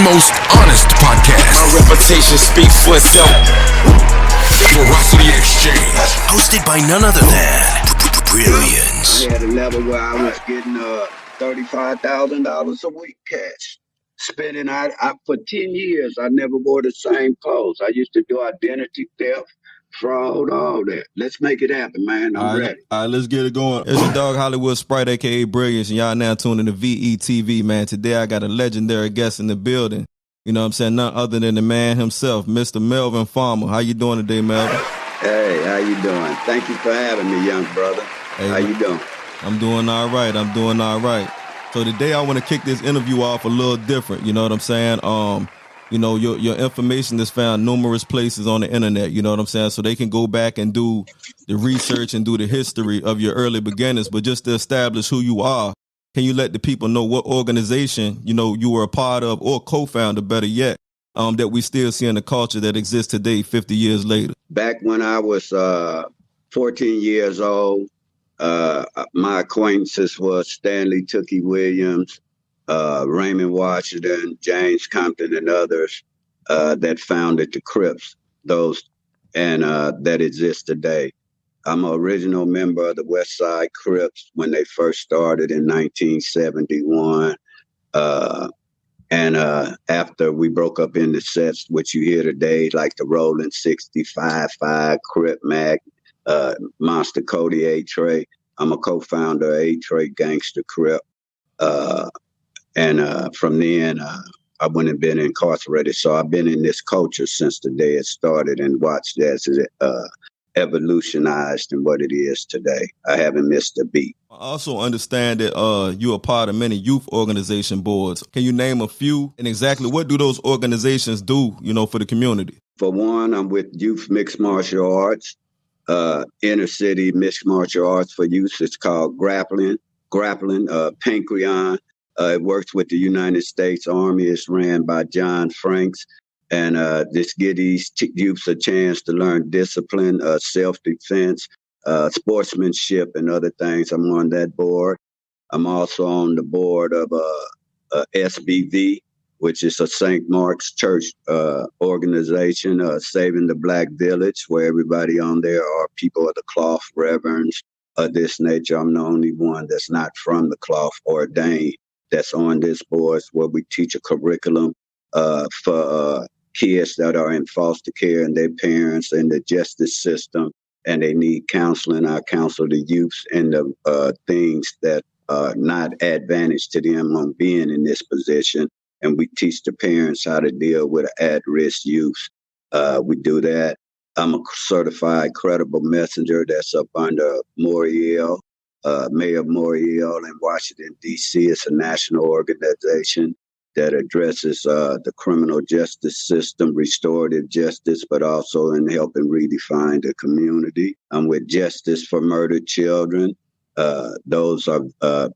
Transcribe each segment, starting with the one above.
most honest podcast. My reputation speaks for itself. Veracity Exchange. Hosted by none other than Brilliance. I had a level where I was getting $35,000 a week cash. Spending I for 10 years, I never wore the same clothes. I used to do identity theft, fraud, all that. Let's make it happen, man. I'm ready. All right, let's get it going. It's your dog Hollywood Spryte, a.k.a. Brilliance, and y'all now tuning to VETV, man. Today I got a legendary guest in the building. You know what I'm saying? None other than the man himself, Mr. Melvin Farmer. How you doing today, Melvin? Hey, how you doing? Thank you for having me, young brother. Hey, how you doing? I'm doing all right. So today I want to kick this interview off a little different. You know what I'm saying? You know, your information is found numerous places on the internet. You know what I'm saying? So they can go back and do the research and do the history of your early beginnings. But just to establish who you are, can you let the people know what organization, you know, you were a part of or co-founder, better yet, that we still see in the culture that exists today, 50 years later? Back when I was 14 years old, my acquaintances was Stanley Tookie Williams, Raymond Washington, James Compton, and others that founded the Crips, those and that exist today. I'm an original member of the West Side Crips when they first started in 1971. And after we broke up into sets, which you hear today, like the Rolling 65, 5, Crip Mac, Monster Kody, A-Tray. I'm a co-founder of A-Tray GANGSTER Crip. And from then, I wouldn't have been incarcerated. So I've been in this culture since the day it started and watched as it evolutionized in what it is today. I haven't missed a beat. I also understand that you're a part of many youth organization boards. Can you name a few and exactly what do those organizations do, you know, for the community? For one, I'm with Youth Mixed Martial Arts, Inner City Mixed Martial Arts for Youth. It's called Grappling, Pancreon. It works with the United States Army. It's ran by John Franks. And this gives these youths a chance to learn discipline, self-defense, sportsmanship, and other things. I'm on that board. I'm also on the board of SBV, which is a St. Mark's Church organization, Saving the Black Village, where everybody on there are people of the cloth, reverends of this nature. I'm the only one that's not from the cloth, ordained, that's on this board, where we teach a curriculum for kids that are in foster care and their parents in the justice system, and they need counseling. I counsel the youths in the things that are not advantage to them on being in this position. And we teach the parents how to deal with at-risk youth. We do that. I'm a certified credible messenger that's up under Moriel, Mayor Moriel in Washington, D.C. It's a national organization that addresses the criminal justice system, restorative justice, but also in helping redefine the community. I'm with Justice for Murdered Children. Those are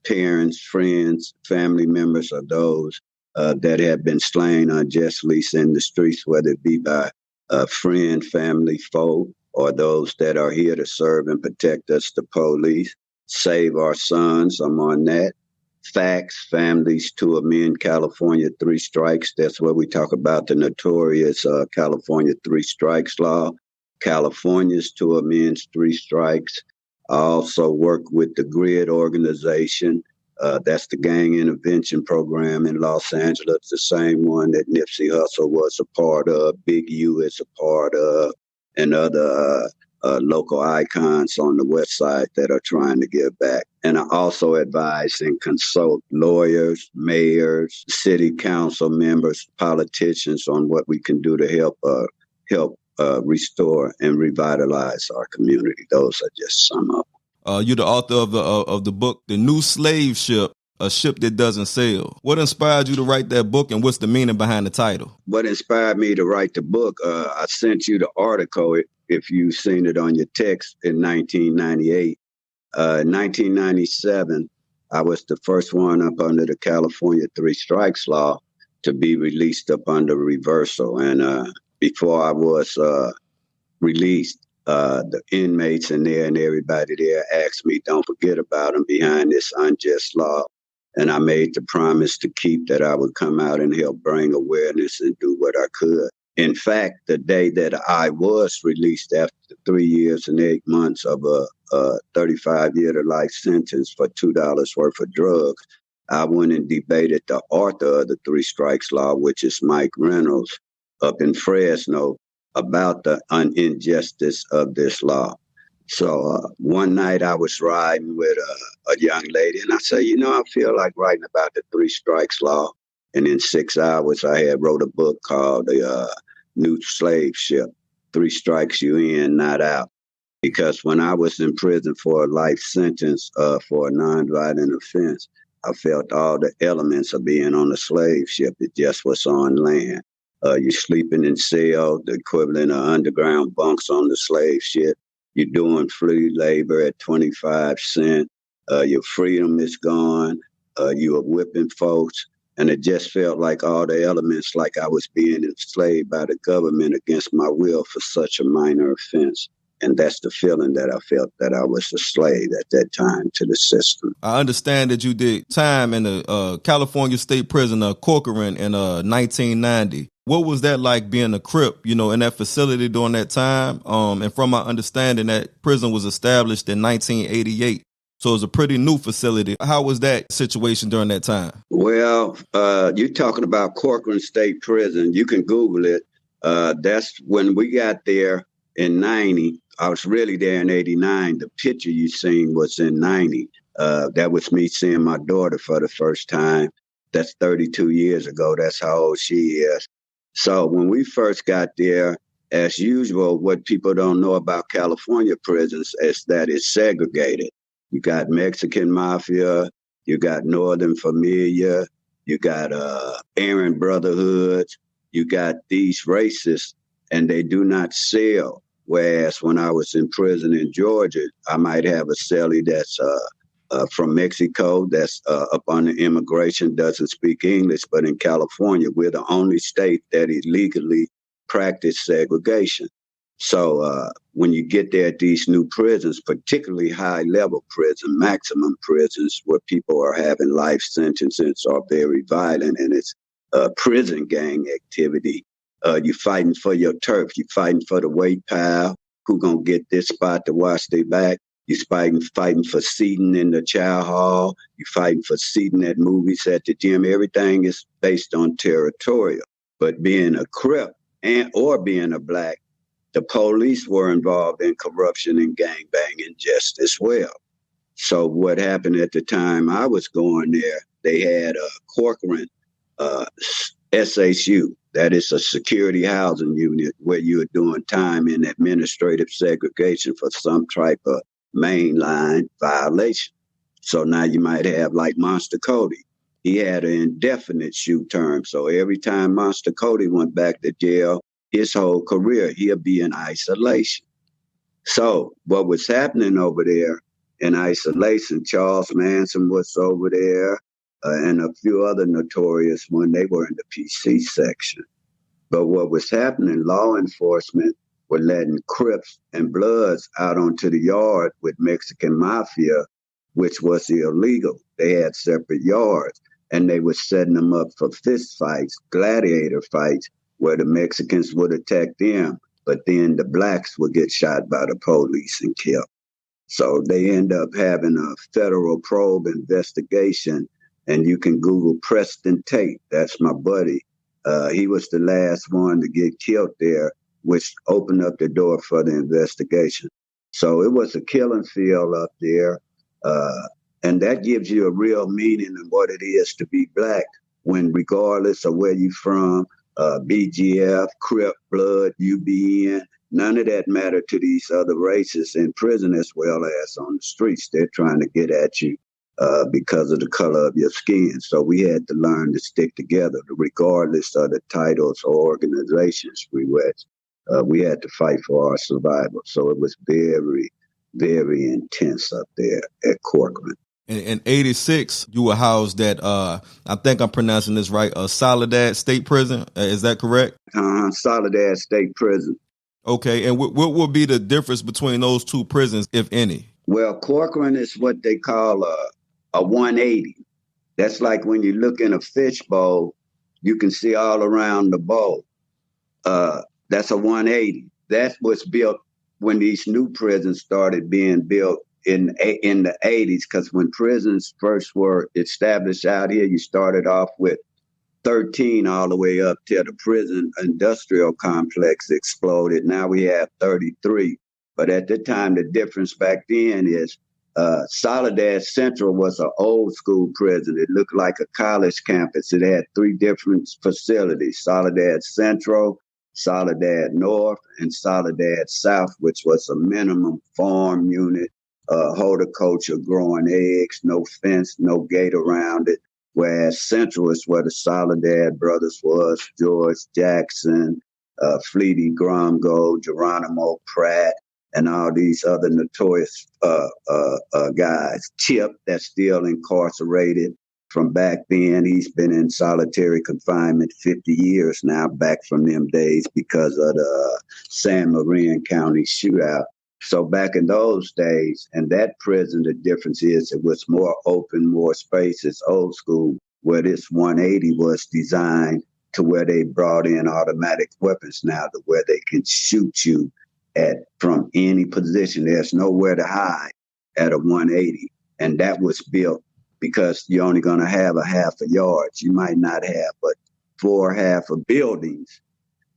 parents, friends, family members of those that have been slain unjustly in the streets, whether it be by a friend, family, foe, or those that are here to serve and protect us, the police. Save Our Sons, I'm on that. Facts, Families, Two of Men, California, 3 Strikes. That's where we talk about the notorious California 3 Strikes law. California's Two of Men's 3 Strikes. I also work with the GRID organization. That's the gang intervention program in Los Angeles, the same one that Nipsey Hussle was a part of, Big U is a part of, and other local icons on the West Side that are trying to give back. And I also advise and consult lawyers, mayors, city council members, politicians on what we can do to help restore and revitalize our community. Those are just some of them. You're the author of the book, The New Slave Ship, A Ship That Doesn't Sail. What inspired you to write that book, and what's the meaning behind the title? What inspired me to write the book, I sent you the article, if you've seen it on your text, in 1998. In 1997, I was the first one up under the California 3 Strikes law to be released up under reversal. And before I was released, the inmates in there and everybody there asked me, don't forget about them behind this unjust law. And I made the promise to keep that I would come out and help bring awareness and do what I could. In fact, the day that I was released after 3 years and 8 months of a 35-year to life sentence for $2 worth of drugs, I went and debated the author of the 3 Strikes Law, which is Mike Reynolds, up in Fresno, about the injustice of this law. So one night I was riding with a young lady, and I said, I feel like writing about the 3 Strikes Law. And in 6 hours, I had wrote a book called The New Slave Ship, 3 Strikes You In, Not Out. Because when I was in prison for a life sentence for a nonviolent offense, I felt all the elements of being on a slave ship. It just was on land. You're sleeping in cells, the equivalent of underground bunks on the slave ship. You're doing free labor at 25 cents. Your freedom is gone. You are whipping folks. And it just felt like all the elements, like I was being enslaved by the government against my will for such a minor offense. And that's the feeling that I felt, that I was a slave at that time to the system. I understand that you did time in the California State Prison, Corcoran, in 1990. What was that like being a Crip, in that facility during that time? And from my understanding, that prison was established in 1988. So it was a pretty new facility. How was that situation during that time? Well, you're talking about Corcoran State Prison. You can Google it. That's when we got there in 90. I was really there in 89. The picture you seen was in 90. That was me seeing my daughter for the first time. That's 32 years ago. That's how old she is. So when we first got there, as usual, what people don't know about California prisons is that it's segregated. You got Mexican mafia, you got Northern Familia, you got Aryan Brotherhoods, you got these races, and they do not sell. Whereas when I was in prison in Georgia, I might have a cellie that's from Mexico, that's up on the immigration, doesn't speak English, but in California, we're the only state that illegally practice segregation. So when you get there at these new prisons, particularly high-level prison, maximum prisons, where people are having life sentences or very violent, and it's prison gang activity, you're fighting for your turf. You're fighting for the weight pile. Who gonna get this spot to watch their back? You're fighting for seating in the chow hall. You're fighting for seating at movies, at the gym. Everything is based on territorial. But being a Crip or being a Black, the police were involved in corruption and gangbanging just as well. So what happened at the time I was going there, they had a Corcoran SHU. That is a security housing unit where you're doing time in administrative segregation for some type of mainline violation. So now you might have like Monster Kody. He had an indefinite shoe term. So every time Monster Kody went back to jail, his whole career, he'll be in isolation. So what was happening over there in isolation, Charles Manson was over there, and a few other notorious when they were in the PC section. But what was happening, law enforcement were letting Crips and Bloods out onto the yard with Mexican mafia, which was illegal. They had separate yards, and they were setting them up for fist fights, gladiator fights, where the Mexicans would attack them, but then the Blacks would get shot by the police and killed. So they end up having a federal probe investigation, and you can Google Preston Tate. That's my buddy. He was the last one to get killed there, which opened up the door for the investigation. So it was a killing field up there. And that gives you a real meaning of what it is to be Black, when regardless of where you're from, BGF, Crip, Blood, UBN, none of that mattered to these other races in prison as well as on the streets. They're trying to get at you because of the color of your skin. So we had to learn to stick together, regardless of the titles or organizations we were. We had to fight for our survival. So it was very, very intense up there at Corcoran. In 86, you were housed at, I think I'm pronouncing this right, Soledad State Prison. Is that correct? Soledad State Prison. Okay, and what would be the difference between those two prisons, if any? Well, Corcoran is what they call a 180. That's like when you look in a fish bowl, you can see all around the bowl. That's a 180. That was built when these new prisons started being built in the 80s, because when prisons first were established out here, you started off with 13 all the way up till the prison industrial complex exploded. Now we have 33. But at the time, the difference back then is Soledad Central was an old school prison. It looked like a college campus. It had 3 different facilities: Soledad Central, Soledad North, and Soledad South, which was a minimum farm unit, horticulture, growing eggs, no fence, no gate around it. Whereas Central is where the Soledad brothers was: George Jackson, Fleety Gromgo, Geronimo Pratt, and all these other notorious guys. Chip, that's still incarcerated from back then. He's been in solitary confinement 50 years now, back from them days because of the San Marin County shootout. So back in those days, and that prison, the difference is it was more open, more space. It's old school, where this 180 was designed to where they brought in automatic weapons now, to where they can shoot you from any position. There's nowhere to hide at a 180. And that was built because you're only going to have a half a yard. You might not have but 4 half of buildings,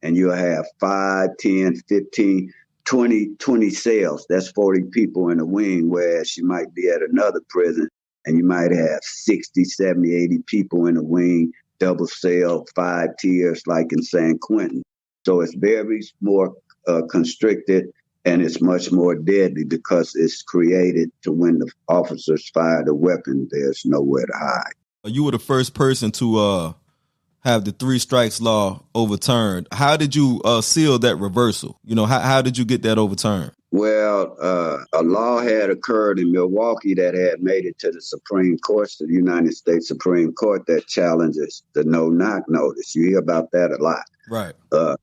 and you'll have 5, 10, 15, 20 cells. That's 40 people in a wing, whereas you might be at another prison and you might have 60, 70, 80 people in a wing, double cell, 5 tiers like in San Quentin. So it's very more constricted, and it's much more deadly because it's created to when the officers fire the weapon, there's nowhere to hide. You were the first person to have the 3 strikes law overturned. How did you seal that reversal? You know, how did you get that overturned? Well, a law had occurred in Milwaukee that had made it to the Supreme Court, to the United States Supreme Court, that challenges the no-knock notice. You hear about that a lot. Right.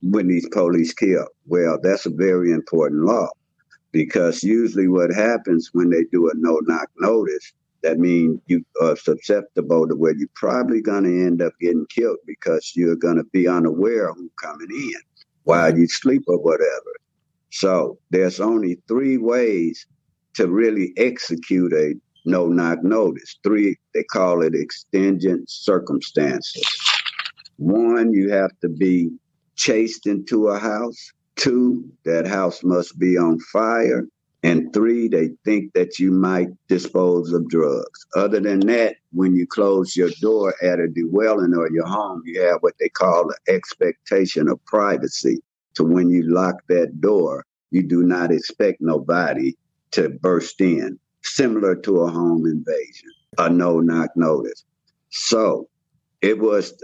When these police kill. Well, that's a very important law, because usually what happens when they do a no-knock notice, that means you are susceptible to where you're probably going to end up getting killed because you're going to be unaware of who's coming in while you sleep or whatever. So there's only 3 ways to really execute a no-knock notice. 3, they call it exigent circumstances. 1, you have to be chased into a house. 2, that house must be on fire. And 3, they think that you might dispose of drugs. Other than that, when you close your door at a dwelling or your home, you have what they call the expectation of privacy. To when you lock that door, you do not expect nobody to burst in, similar to a home invasion, a no-knock notice. So it was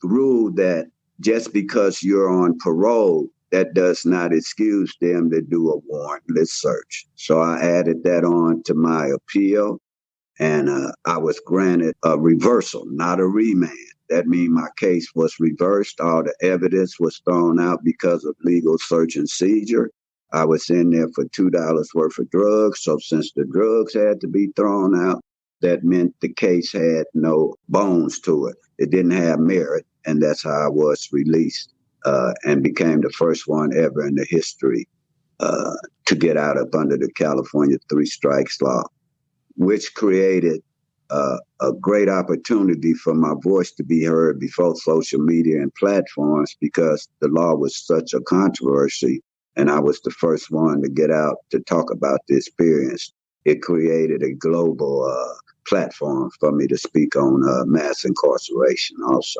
ruled that just because you're on parole, that does not excuse them to do a warrantless search. So I added that on to my appeal, and I was granted a reversal, not a remand. That means my case was reversed. All the evidence was thrown out because of legal search and seizure. I was in there for $2 worth of drugs. So since the drugs had to be thrown out, that meant the case had no bones to it. It didn't have merit, and that's how I was released. And became the first one ever in the history to get out up under the California 3 strikes law, which created a great opportunity for my voice to be heard before social media and platforms, because the law was such a controversy, and I was the first one to get out to talk about the experience. It created a global platform for me to speak on mass incarceration also,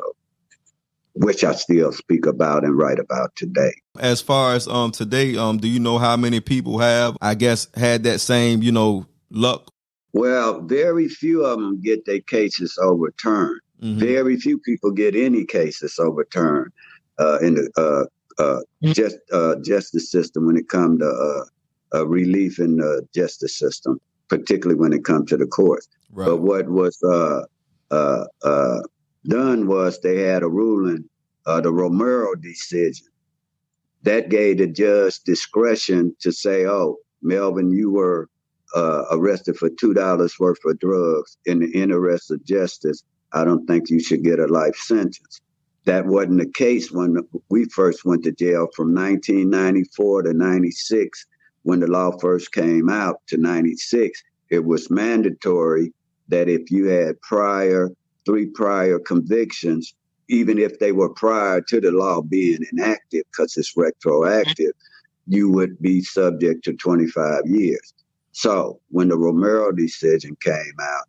which I still speak about and write about today. As far as today, do you know how many people have, I guess, had that same, luck? Well, very few of them get their cases overturned. Mm-hmm. Very few people get any cases overturned in the justice system when it comes to relief in the justice system, particularly when it comes to the courts. Right. But what was done was they had a ruling, the Romero decision, that gave the judge discretion to say, oh, Melvin, you were arrested for $2 worth of drugs, in the interest of justice, I don't think you should get a life sentence. That wasn't the case when we first went to jail from 1994 to 96. When the law first came out to 96, it was mandatory that if you had three prior convictions, even if they were prior to the law being enacted, because it's retroactive, you would be subject to 25 years. So when the Romero decision came out,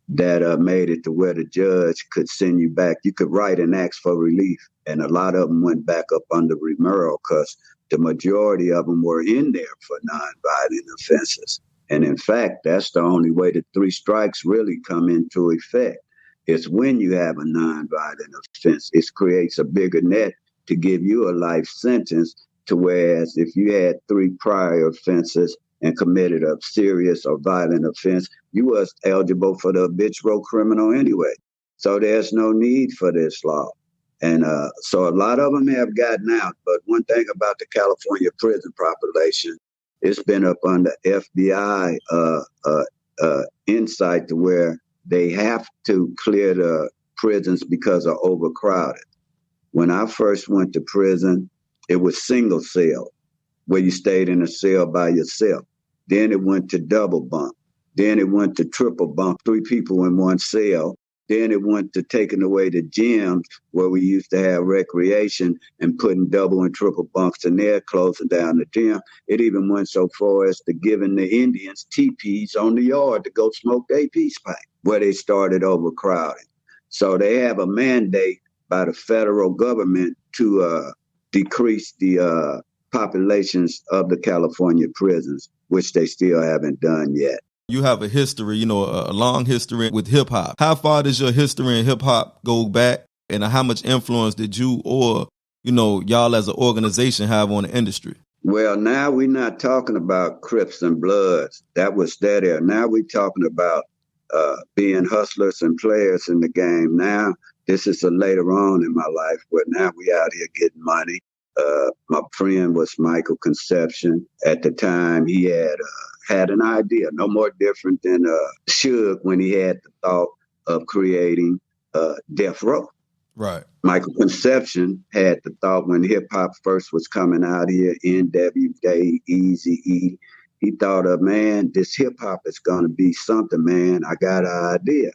that made it to where the judge could send you back. You could write and ask for relief. And a lot of them went back up under Romero because the majority of them were in there for nonviolent offenses. And in fact, that's the only way the 3 strikes really come into effect. It's when you have a nonviolent offense. It creates a bigger net to give you a life sentence, to whereas if you had 3 prior offenses and committed a serious or violent offense, you was eligible for the habitual criminal anyway. So there's no need for this law. And so a lot of them have gotten out. But one thing about the California prison population, it's been up under FBI insight to where they have to clear the prisons because of overcrowded. When I first went to prison, it was single cell, where you stayed in a cell by yourself. Then it went to double bunk. Then it went to triple bunk, 3 people in one cell. Then it went to taking away the gyms where we used to have recreation and putting double and triple bunks in there, closing down the gym. It even went so far as to giving the Indians teepees on the yard to go smoke their peace pipe, where they started overcrowding. So they have a mandate by the federal government to decrease the populations of the California prisons, which they still haven't done yet. You have a history, a long history with hip hop. How far does your history in hip hop go back, and how much influence did you or, y'all as an organization have on the industry? Well, now we're not talking about Crips and Bloods. That was there. Now we're talking about being hustlers and players in the game. Now, this is a later on in my life, but now we out here getting money. My friend was Michael Conception. At the time, he had an idea, no more different than Suge when he had the thought of creating Death Row. Right. Michael Conception had the thought when hip-hop first was coming out here, NWA, Eazy-E. He thought of, man, this hip-hop is going to be something, man. I got an idea.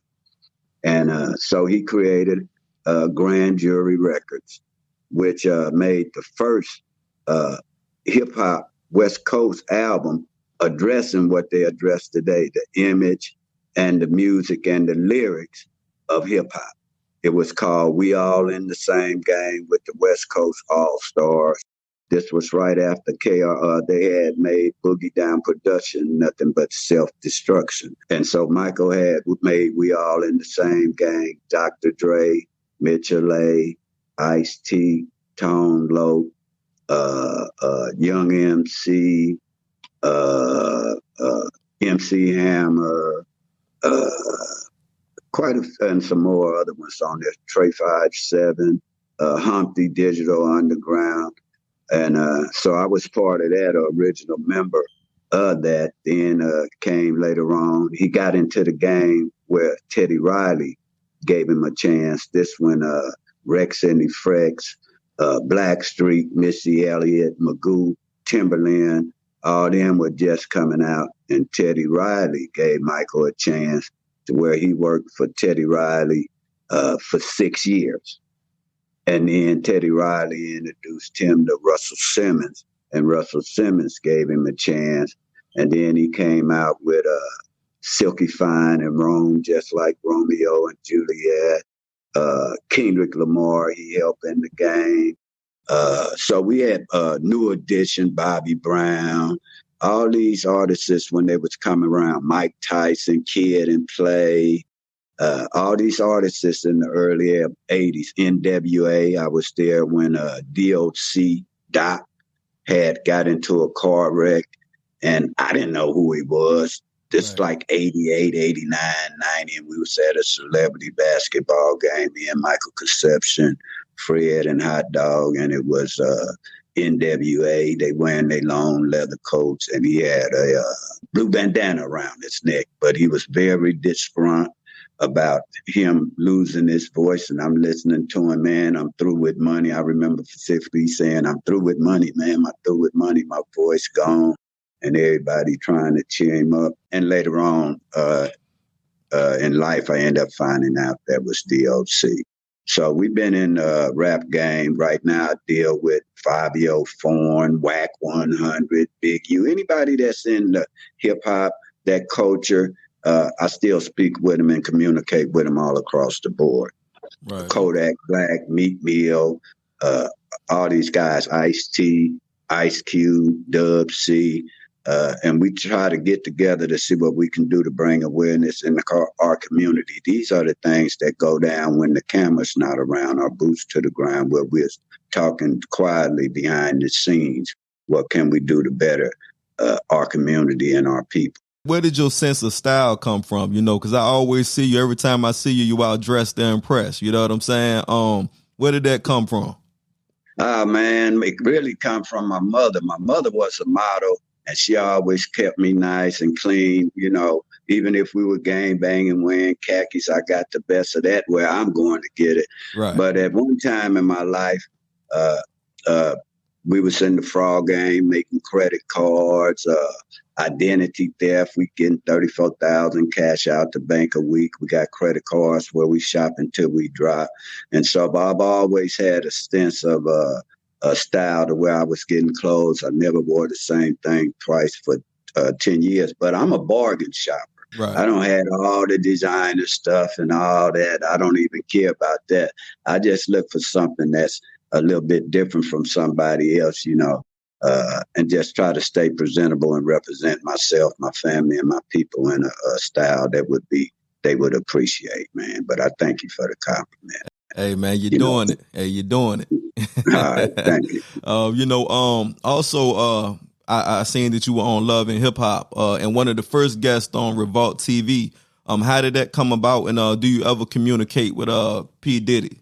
And so he created Grand Jury Records, which made the first hip-hop West Coast album addressing what they address today, the image and the music and the lyrics of hip-hop. It was called We All in the Same Game with the West Coast All-Stars. This was right after they had made Boogie Down Production, Nothing But Self-Destruction. And so Michael had made We All in the Same Gang, Dr. Dre, Mitchell A., Ice-T, Tone Loc, Young MC, MC Hammer, and some more other ones on there, Trey 5-7, Humpty Digital Underground. And so I was part of that, original member of that. Then came later on. He got into the game where Teddy Riley gave him a chance. This one, Rex and the Frex, Blackstreet, Missy Elliott, Magoo, Timberland, all them were just coming out. And Teddy Riley gave Michael a chance to where he worked for Teddy Riley for 6 years. And then Teddy Riley introduced him to Russell Simmons, and Russell Simmons gave him a chance. And then he came out with Silky Fine and Rome, just like Romeo and Juliet. Kendrick Lamar, he helped in the game. So we had New Edition, Bobby Brown, all these artists when they was coming around, Mike Tyson, Kid and Play, all these artists in the early 80s, NWA. I was there when DOC, Doc, had got into a car wreck, and I didn't know who he was. This right. Like 88, 89, 90, and we was at a celebrity basketball game, me and Michael Conception, Fred and Hot Dog, and it was NWA. They wearing their long leather coats, and he had a blue bandana around his neck. But he was very disgruntled about him losing his voice, and I'm listening to him, man, I'm through with money. I remember specifically saying, I'm through with money, man, I'm through with money, my voice gone, and everybody trying to cheer him up. And later on in life, I ended up finding out that was DOC. So we've been in the rap game. Right now I deal with Fivio, Foreign, Wack 100, Big U, anybody that's in the hip-hop, that culture. I still speak with them and communicate with them all across the board. Right. Kodak Black, Meek Mill, all these guys, Ice-T, Ice Cube, Dub C, and we try to get together to see what we can do to bring awareness in our community. These are the things that go down when the camera's not around, our boots to the ground, where we're talking quietly behind the scenes. What can we do to better our community and our people? Where did your sense of style come from? You know, because I always see you, every time I see you, you out dressed to impress. You know what I'm saying? Where did that come from? Man, it really come from my mother. My mother was a model, and she always kept me nice and clean. You know, even if we were gang banging, wearing khakis, I got the best of that where I'm going to get it. Right. But at one time in my life, we was in the fraud game, making credit cards, identity theft. We getting 34,000 cash out the bank a week. We got credit cards where we shop until we drop. And so I've always had a sense of a style to where I was getting clothes. I never wore the same thing twice for 10 years, but I'm a bargain shopper. Right. I don't have all the designer stuff and all that. I don't even care about that. I just look for something that's a little bit different from somebody else, you know, and just try to stay presentable and represent myself, my family, and my people in a style that they would appreciate, man. But I thank you for the compliment. Hey, man, you're doing it. Hey, you're doing it. All right, thank you. You know, also, I seen that you were on Love and Hip Hop, and one of the first guests on Revolt TV. How did that come about, and do you ever communicate with P. Diddy?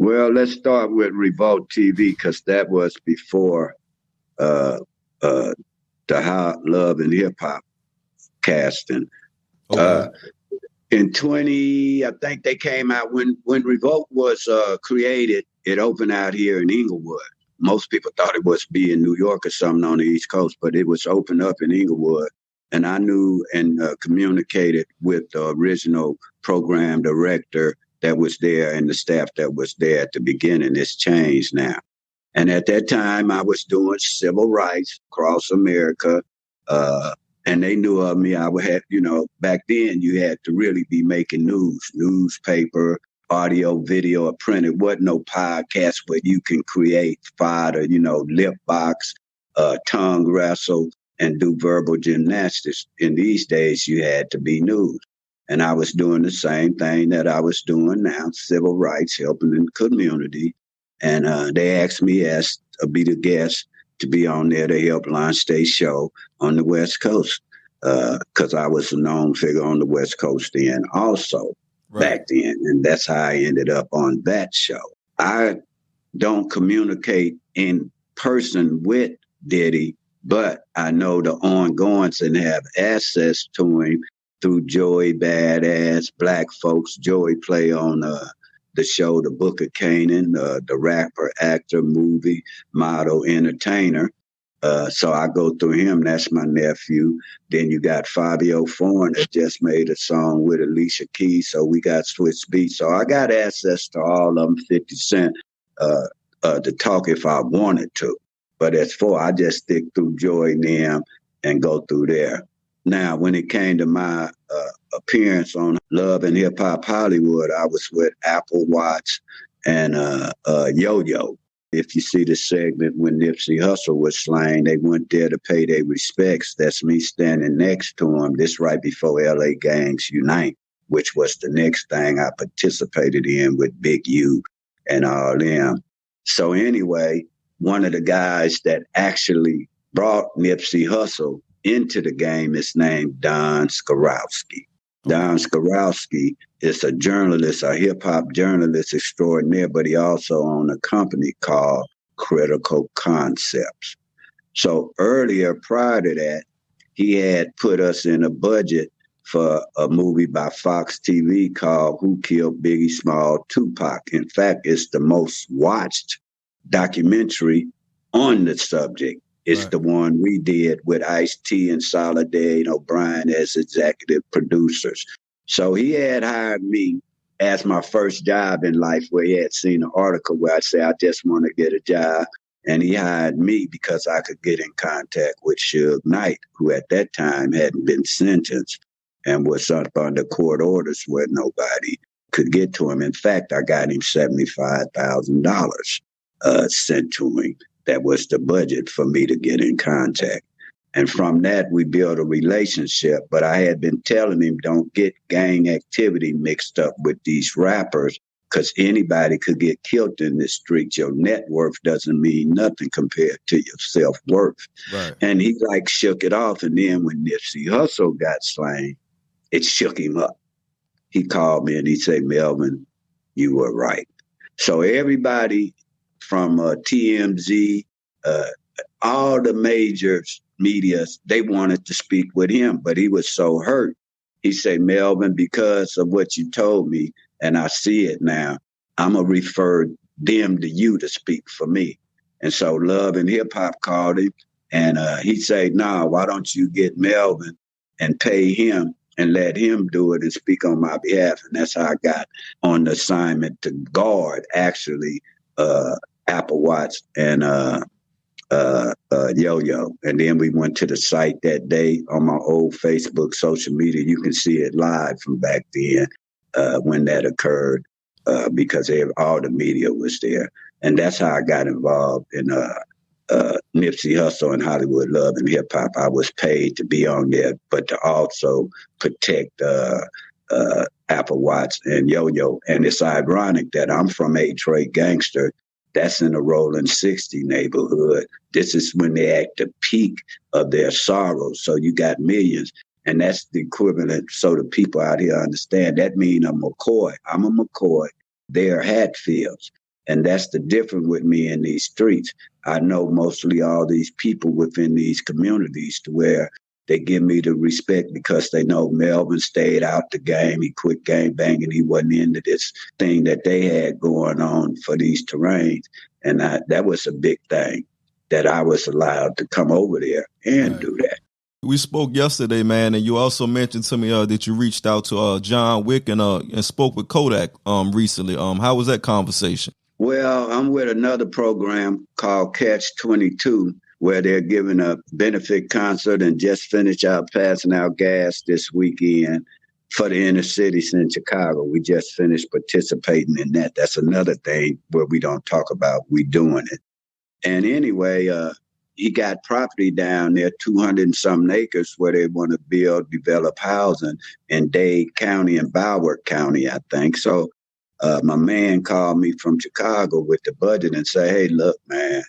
Well, let's start with Revolt TV, because that was before the Love and Hip Hop casting. Okay. In I think they came out when Revolt was created. It opened out here in Inglewood. Most people thought it was be in New York or something on the East Coast, but it was opened up in Inglewood. And I knew and communicated with the original program director that was there and the staff that was there at the beginning. It's changed now. And at that time, I was doing civil rights across America. And they knew of me. I would have, you know, back then you had to really be making newspaper, audio, video, or print. It wasn't no podcast where you can create fodder, you know, lip box, tongue wrestle, and do verbal gymnastics. In these days, you had to be news. And I was doing the same thing that I was doing now, civil rights, helping in the community. And they asked me to be the guest to be on there to help launch their show on the West Coast, because I was a known figure on the West Coast then also, back then. And that's how I ended up on that show. I don't communicate in person with Diddy, but I know the ongoings and have access to him through Joey Badass, Black Folks. Joey play on the show, The Book of Canaan, the rapper, actor, movie, model, entertainer. So I go through him. That's my nephew. Then you got Fivio Foreign that just made a song with Alicia Keys. So we got Swiss Beats. So I got access to all of them, 50 Cent, to talk if I wanted to. But as for, I just stick through Joy and them and go through there. Now, when it came to my appearance on Love and Hip Hop Hollywood, I was with Apple Watch and Yo-Yo. If you see the segment when Nipsey Hussle was slain, they went there to pay their respects. That's me standing next to him. This right before LA Gangs Unite, which was the next thing I participated in with Big U and all them. So anyway, one of the guys that actually brought Nipsey Hussle into the game is named Don Skarowski. Don Skarowski is a journalist, a hip-hop journalist extraordinaire, but he also owned a company called critical concepts. So earlier, prior to that, he had put us in a budget for a movie by Fox TV called Who Killed Biggie Small Tupac. In fact, it's the most watched documentary on the subject. It's the one we did with Ice-T and Soledad O'Brien as executive producers. So he had hired me as my first job in life, where he had seen an article where I said, I just want to get a job. And he hired me because I could get in contact with Suge Knight, who at that time hadn't been sentenced and was up under court orders where nobody could get to him. In fact, I got him $75,000 sent to him. That was the budget for me to get in contact. And from that, we built a relationship. But I had been telling him, don't get gang activity mixed up with these rappers, because anybody could get killed in this street. Your net worth doesn't mean nothing compared to your self-worth. Right. And he shook it off. And then when Nipsey Hussle got slain, it shook him up. He called me and he said, Melvin, you were right. So everybody from TMZ, all the major medias, they wanted to speak with him, but he was so hurt. He said, Melvin, because of what you told me, and I see it now, I'm going to refer them to you to speak for me. And so Love and Hip Hop called him, and he said, nah, why don't you get Melvin and pay him and let him do it and speak on my behalf? And that's how I got on the assignment to guard, actually, Apple Watch and Yo-Yo. And then we went to the site that day on my old Facebook social media. You can see it live from back then when that occurred because all the media was there. And that's how I got involved in Nipsey Hussle and Hollywood Love and Hip Hop. I was paid to be on there, but to also protect Apple Watch and Yo-Yo. And it's ironic that I'm from A-Trade GANGSTER. That's in the Rolling 60 neighborhood. This is when they're at the peak of their sorrow. So you got millions. And that's the equivalent, so the people out here understand, that means a McCoy. I'm a McCoy. They're Hatfields. And that's the difference with me in these streets. I know mostly all these people within these communities to where they give me the respect because they know Melvin stayed out the game. He quit gang banging. He wasn't into this thing that they had going on for these terrains. And that was a big thing, that I was allowed to come over there and do that. We spoke yesterday, man, and you also mentioned to me that you reached out to John Wick and spoke with Kodak recently. How was that conversation? Well, I'm with another program called Catch 22, where they're giving a benefit concert and just finished out passing out gas this weekend for the inner cities in Chicago. We just finished participating in that. That's another thing where we don't talk about. We doing it. And anyway, he got property down there, 200 and some acres, where they want to develop housing in Dade County and Broward County, I think. So my man called me from Chicago with the budget and say, hey, look, man,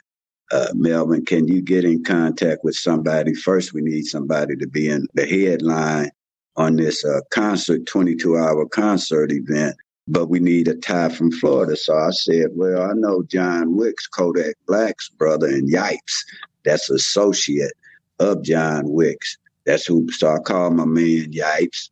Melvin, can you get in contact with somebody? First, we need somebody to be in the headline on this concert, 22-hour concert event, but we need a tie from Florida. So I said, well, I know John Wick's Kodak Black's brother and Yipes. That's associate of John Wick's. That's who. So I called my man Yipes,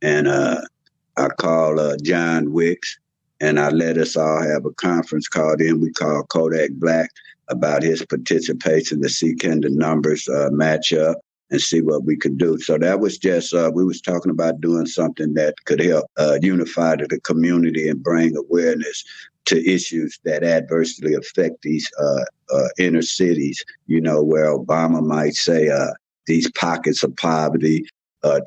and I called John Wick's, and I let us all have a conference call. Then we called Kodak Black about his participation to see can the numbers match up and see what we could do. So that was just, we was talking about doing something that could help unify the community and bring awareness to issues that adversely affect these inner cities, where Obama might say these pockets of poverty.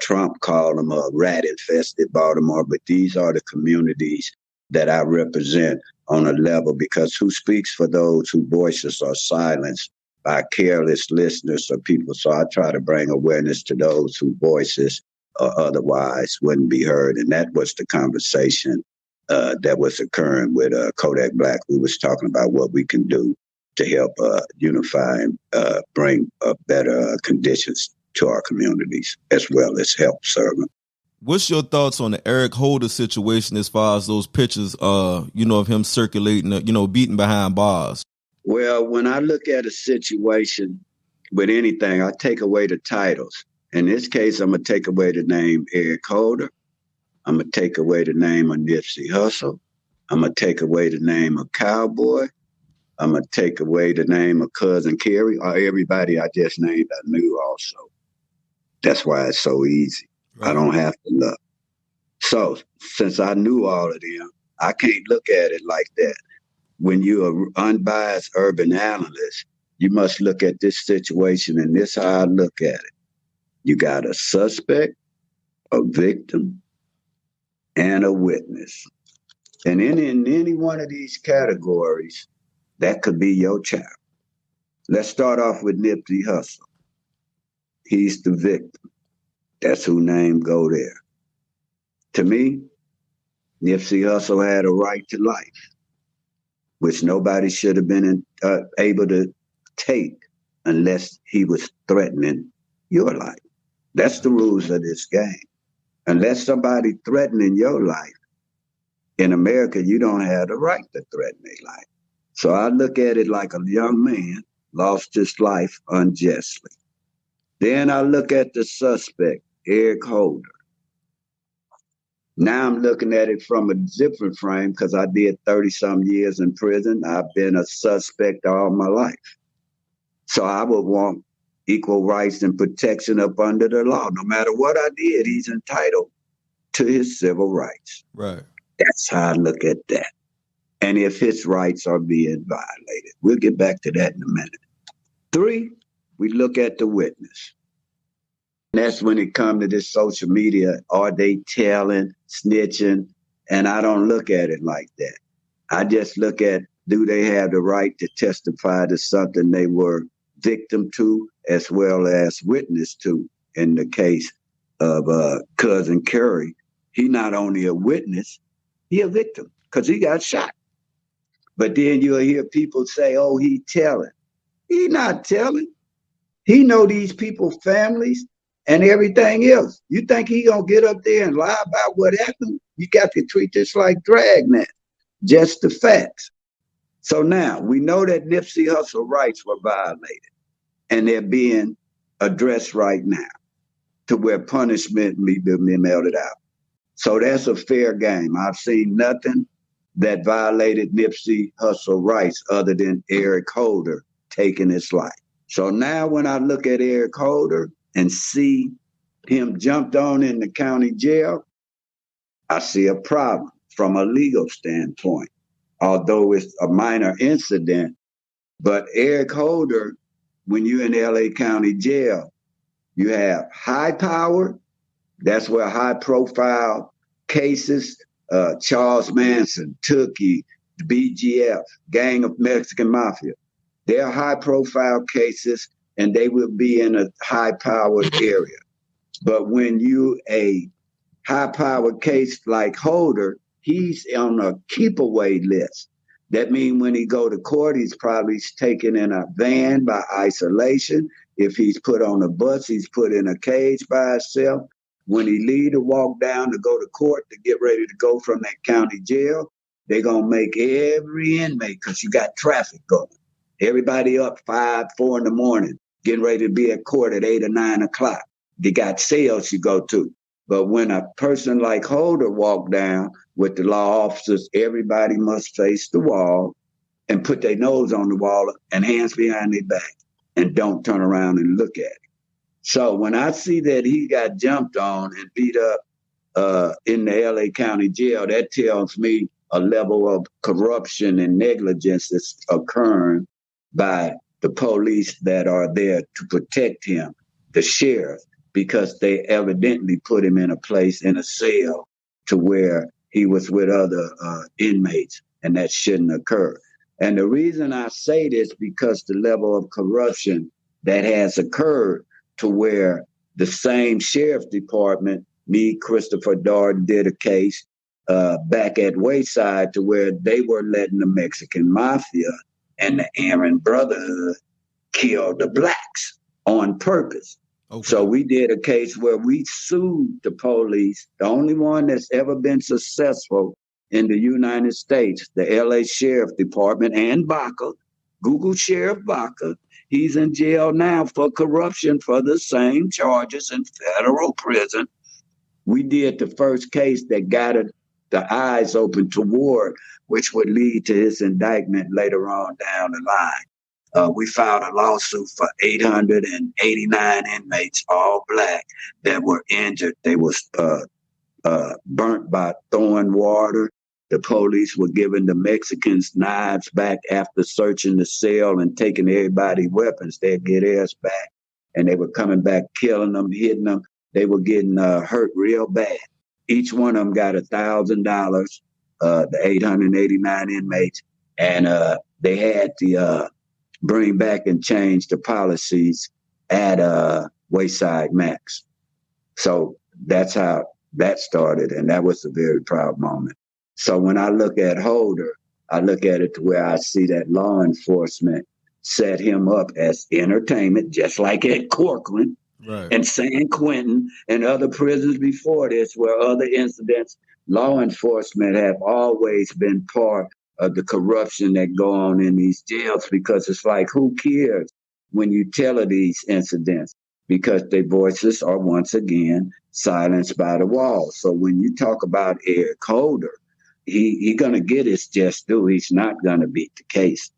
Trump called them a rat-infested Baltimore, but these are the communities that I represent on a level, because who speaks for those whose voices are silenced by careless listeners or people? So I try to bring awareness to those whose voices otherwise wouldn't be heard. And that was the conversation that was occurring with Kodak Black. We was talking about what we can do to help unify and bring better conditions to our communities, as well as help serve them. What's your thoughts on the Eric Holder situation as far as those pictures, of him circulating, beating behind bars? Well, when I look at a situation with anything, I take away the titles. In this case, I'm going to take away the name Eric Holder. I'm going to take away the name of Nipsey Hussle. I'm going to take away the name of Cowboy. I'm going to take away the name of Cousin Kerry, or everybody I just named I knew also. That's why it's so easy. Right. I don't have to look. So since I knew all of them, I can't look at it like that. When you're an unbiased urban analyst, you must look at this situation, and this is how I look at it. You got a suspect, a victim, and a witness. And in any one of these categories, that could be your child. Let's start off with Nipsey Hussle. He's the victim. That's who name go there. To me, Nipsey Hussle had a right to life, which nobody should have been able to take unless he was threatening your life. That's the rules of this game. Unless somebody threatening your life, in America, you don't have the right to threaten their life. So I look at it like a young man lost his life unjustly. Then I look at the suspect, Eric Holder. Now I'm looking at it from a different frame because I did 30-some years in prison. I've been a suspect all my life. So I would want equal rights and protection up under the law. No matter what I did, he's entitled to his civil rights. Right. That's how I look at that. And if his rights are being violated. We'll get back to that in a minute. 3, we look at the witness. And that's when it comes to this social media. Are they telling, snitching? And I don't look at it like that. I just look at, do they have the right to testify to something they were victim to as well as witness to? In the case of Cousin Kerry, he not only a witness, he a victim because he got shot. But then you'll hear people say, oh, he telling. He not telling. He know these people's families and everything else. You think he gonna get up there and lie about what happened? You got to treat this like dragnet, just the facts. So now we know that Nipsey Hussle rights were violated, and they're being addressed right now to where punishment be meted out. So that's a fair game. I've seen nothing that violated Nipsey Hussle rights other than Eric Holder taking his life. So now when I look at Eric Holder and see him jumped on in the county jail, I see a problem from a legal standpoint, although it's a minor incident. But Eric Holder, when you're in LA County Jail, you have high power. That's where high profile cases, Charles Manson, Tookie, the BGF, Gang of Mexican Mafia. They're high profile cases and they will be in a high powered area. But when you a high powered case like Holder, he's on a keep away list. That means when he go to court, he's probably taken in a van by isolation. If he's put on a bus, he's put in a cage by himself. When he leave to walk down to go to court to get ready to go from that county jail, they're going to make every inmate, because you got traffic going. Everybody up 5, 4 in the morning, getting ready to be at court at 8 or 9 o'clock. They got sales you go to. But when a person like Holder walk down with the law officers, everybody must face the wall and put their nose on the wall and hands behind their back and don't turn around and look at it. So when I see that he got jumped on and beat up in the LA County Jail, that tells me a level of corruption and negligence is occurring by the police that are there to protect him, the sheriff, because they evidently put him in a place, in a cell, to where he was with other inmates, and that shouldn't occur. And the reason I say this, because the level of corruption that has occurred to where the same sheriff department, me, Christopher Darden, did a case back at Wayside to where they were letting the Mexican Mafia and the Aaron Brotherhood kill the blacks on purpose. Okay. So we did a case where we sued the police, the only one that's ever been successful in the United States, the LA Sheriff Department and Baca, Google Sheriff Baca. He's in jail now for corruption for the same charges in federal prison. We did the first case that got the eyes open toward, which would lead to his indictment later on down the line. We filed a lawsuit for 889 inmates, all black, that were injured. They was burnt by throwing water. The police were giving the Mexicans knives back after searching the cell and taking everybody's weapons. They'd get theirs back. And they were coming back, killing them, hitting them. They were getting hurt real bad. Each one of them got $1,000, the 889 inmates. And they had to bring back and change the policies at Wayside Max. So that's how that started. And that was a very proud moment. So when I look at Holder, I look at it to where I see that law enforcement set him up as entertainment, just like at Corcoran and San Quentin and other prisons before this, where other incidents, law enforcement have always been part of the corruption that go on in these jails, because it's like, who cares when you tell of these incidents? Because their voices are once again silenced by the wall. So when you talk about Eric Holder, he gonna get his just due. He's not gonna beat the case.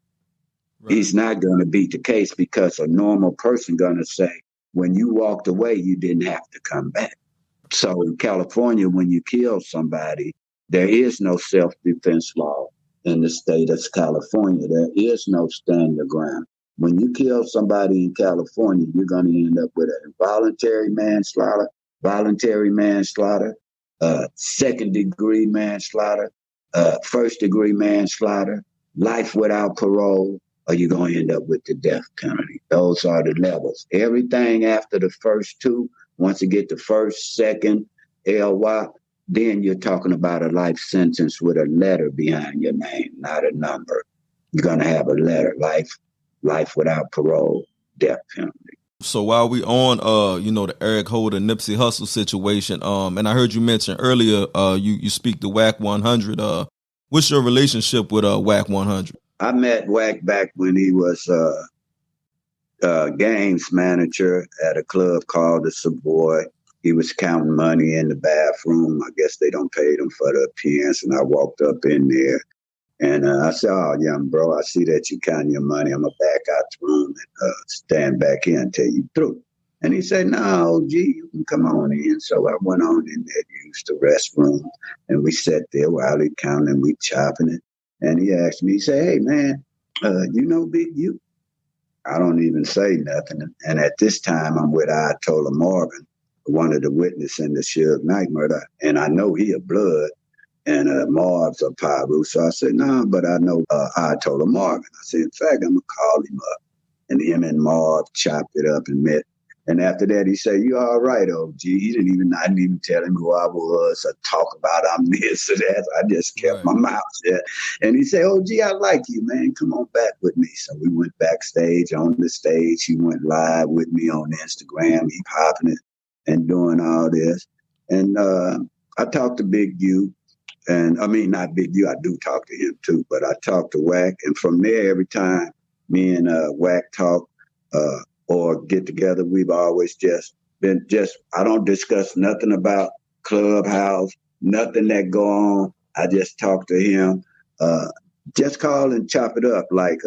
He's not gonna beat the case, because a normal person gonna say, when you walked away, you didn't have to come back. So in California, when you kill somebody, there is no self-defense law in the state of California. There is no stand your ground. When you kill somebody in California, you're gonna end up with an involuntary manslaughter, voluntary manslaughter, second-degree manslaughter, first-degree manslaughter, life without parole, or you're going to end up with the death penalty. Those are the levels. Everything after the first two, once you get the first, second, LY, then you're talking about a life sentence with a letter behind your name, not a number. You're going to have a letter, life without parole, death penalty. So while we on, the Eric Holder, Nipsey Hussle situation, and I heard you mention earlier, you speak to Wack 100. What's your relationship with Wack 100? I met Wack back when he was games manager at a club called the Savoy. He was counting money in the bathroom. I guess they don't pay him for the appearance, and I walked up in there. And I said, "Oh, young bro, I see that you counting your money. I'm going to back out the room and stand back here until you through." And he said, "No, G, you can come on in." So I went on in there, used the restroom, and we sat there while he counting, we chopping it. And he asked me, he said, "Hey, man, you know Big U?" I don't even say nothing. And at this time, I'm with Ayatollah Marvin, one of the witnesses in the Suge Knight murder. And I know he a blood. And Marv's a Pyru. So I said, "No, but I know Ayatollah Marvin." I said, "In fact, I'm going to call him up." And him and Marv chopped it up and met. And after that, he said, "You all right, OG?" I didn't even tell him who I was or talk about I'm this or that. I just kept my mouth shut. And he said, "OG, I like you, man. Come on back with me." So we went backstage on the stage. He went live with me on Instagram. He popping it and doing all this. And I talked to Big U. And I mean, not Big U, I do talk to him too, but I talk to Wack. And from there, every time me and Wack talk or get together, we've always I don't discuss nothing about Clubhouse, nothing that go on. I just talk to him, just call and chop it up. Like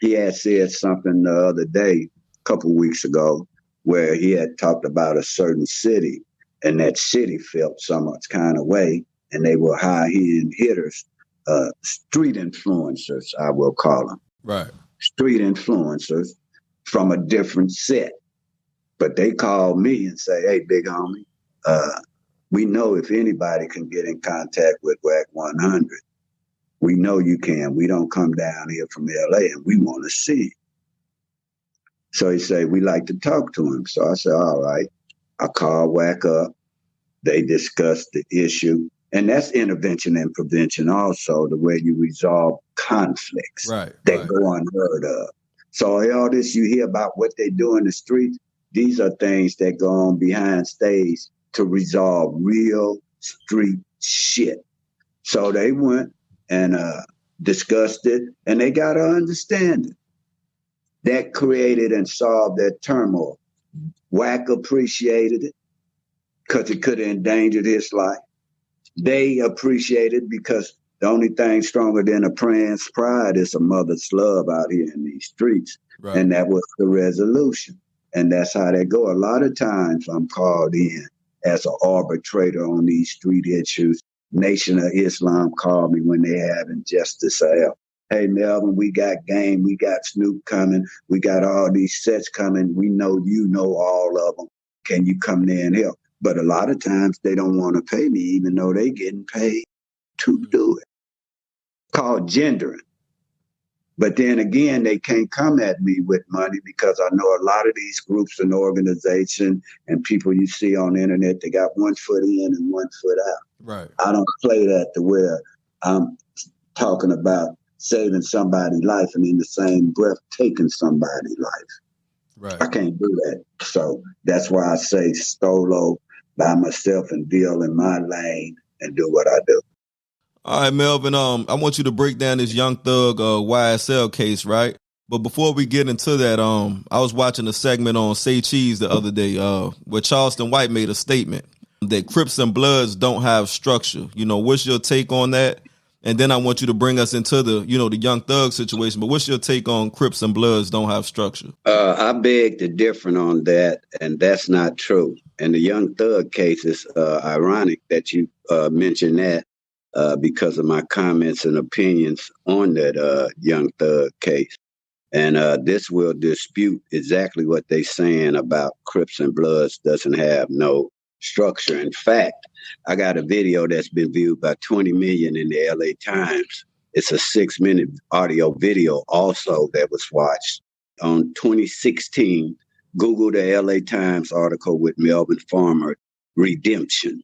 he had said something the other day, a couple weeks ago, where he had talked about a certain city, and that city felt some kind of way. And they were high-end hitters, street influencers, I will call them. Right. Street influencers from a different set. But they called me and say, "Hey, big homie, we know if anybody can get in contact with Wack 100, we know you can. We don't come down here from LA and we want to see him." So he said, "We like to talk to him." So I said, "All right." I called Wack up. They discussed the issue. And that's intervention and prevention also, the way you resolve conflicts that go unheard of. So all this you hear about what they do in the streets, these are things that go on behind stage to resolve real street shit. So they went and discussed it, and they got to understand it. That created and solved that turmoil. Wack appreciated it because it could have endangered his life. They appreciated it because the only thing stronger than a friend's pride is a mother's love out here in these streets. Right. And that was the resolution. And that's how they go. A lot of times I'm called in as an arbitrator on these street issues. Nation of Islam called me when they have injustice. Hey, Melvin, we got Game, we got Snoop coming, we got all these sets coming. We know you know all of them. Can you come there and help? But a lot of times they don't want to pay me, even though they getting paid to do it. Called gendering. But then again, they can't come at me with money because I know a lot of these groups and organizations and people you see on the internet, they got one foot in and one foot out. Right. I don't play that to where I'm talking about saving somebody's life and in the same breath taking somebody's life. Right. I can't do that. So that's why I say solo by myself and deal in my lane and do what I do. All right, Melvin, I want you to break down this Young Thug YSL case, right? But before we get into that, I was watching a segment on Say Cheese the other day where Charleston White made a statement that Crips and Bloods don't have structure. You know, what's your take on that? And then I want you to bring us into the, you know, the Young Thug situation. But what's your take on Crips and Bloods don't have structure? I beg to differ on that, and that's not true. And the Young Thug case is ironic that you mentioned that because of my comments and opinions on that Young Thug case. And this will dispute exactly what they're saying about Crips and Bloods doesn't have no structure. In fact, I got a video that's been viewed by 20 million in the LA Times. It's a 6-minute audio video also that was watched. On 2016, Google the LA Times article with Melvin Farmer, Redemption,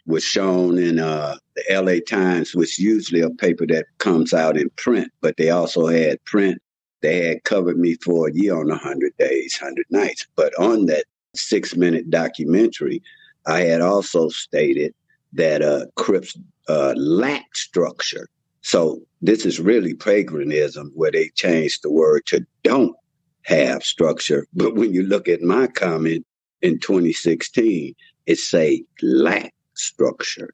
was shown in the LA Times, which is usually a paper that comes out in print, but they also had print. They had covered me for a year on 100 Days, 100 Nights. But on that 6-minute documentary, I had also stated that Crips lack structure. So this is really paganism where they changed the word to don't have structure. But when you look at my comment in 2016, it say lack structure.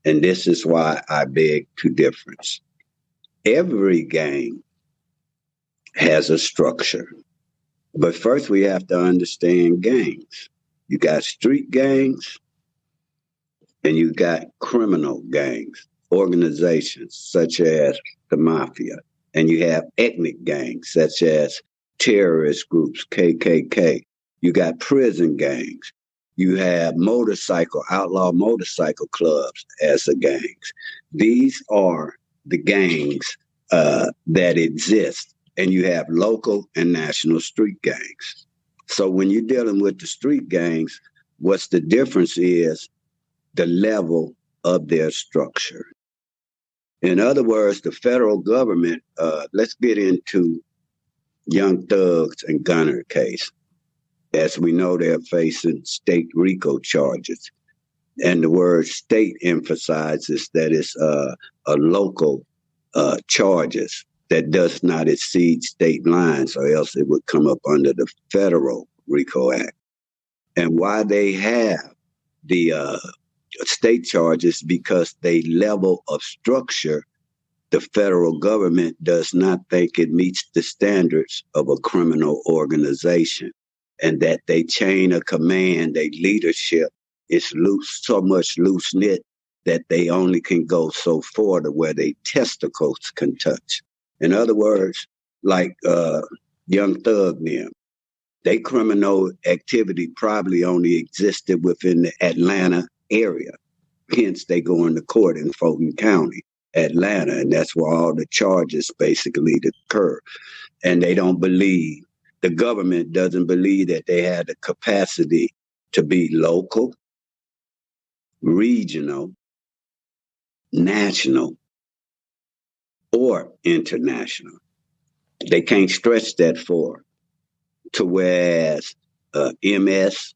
And this is why I beg to difference. Every gang has a structure. But first we have to understand gangs. You got street gangs and you got criminal gangs, organizations such as the mafia. And you have ethnic gangs such as terrorist groups, KKK. You got prison gangs. You have outlaw motorcycle clubs as the gangs. These are the gangs that exist. And you have local and national street gangs. So when you're dealing with the street gangs, what's the difference is the level of their structure. In other words, the federal government, let's get into Young Thugs and Gunna case. As we know, they're facing state RICO charges. And the word state emphasizes that it's a local charges that does not exceed state lines, or else it would come up under the federal RICO Act. And why they have the state charges, because they level of structure, the federal government does not think it meets the standards of a criminal organization, and that they chain of command, their leadership is loose, so much loose knit that they only can go so far to where their testicles can touch. In other words, like Young Thug them, they criminal activity probably only existed within the Atlanta area. Hence, they go into court in Fulton County, Atlanta, and that's where all the charges basically occur. And they don't believe, the government doesn't believe that they had the capacity to be local, regional, national, or international. They can't stretch that far. To whereas MS,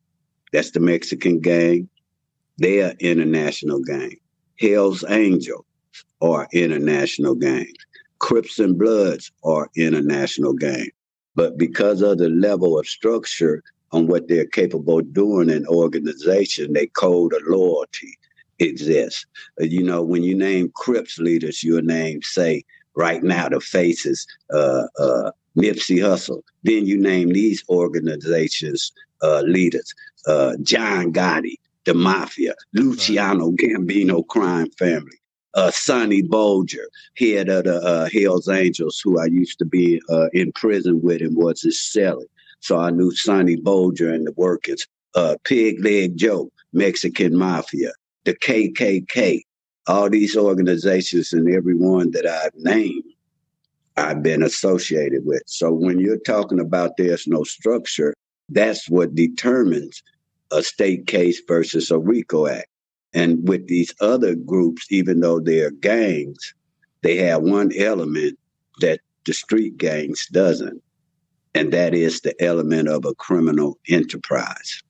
that's the Mexican gang, they are international gang. Hell's Angels are international gangs. Crips and Bloods are international gang. But because of the level of structure on what they're capable of doing in organization, they code of loyalty exists. You know, when you name Crips leaders, you'll name, say, right now, the faces, Nipsey Hussle. Then you name these organizations' leaders, John Gotti, the Mafia, Luciano Gambino crime family, Sonny Bolger, head of the Hells Angels, who I used to be in prison with and was his cellie. So I knew Sonny Bolger and the workings. Pig Leg Joe, Mexican Mafia, the KKK, all these organizations and every one that I've named, I've been associated with. So when you're talking about there's no structure, that's what determines a state case versus a RICO Act. And with these other groups, even though they're gangs, they have one element that the street gangs doesn't, and that is the element of a criminal enterprise,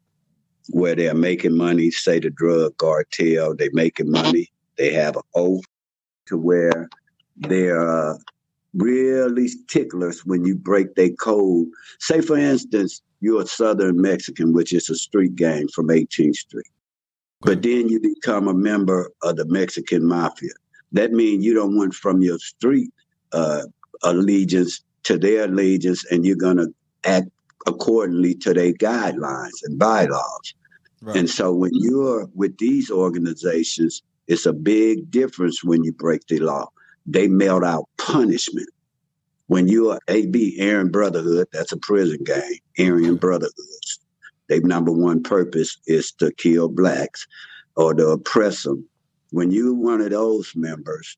where they're making money, say the drug cartel, they're making money, they have an oath to where they're really ticklers when you break their code. Say, for instance, you're a Southern Mexican, which is a street gang from 18th Street. But then you become a member of the Mexican Mafia. That means you don't went from your street allegiance to their allegiance, and you're going to act accordingly to their guidelines and bylaws. Right. And so when you're with these organizations, it's a big difference when you break the law. They melt out punishment. When you're AB, Aryan Brotherhood, that's a prison gang, Aryan Brotherhoods. Their number one purpose is to kill blacks or to oppress them. When you're one of those members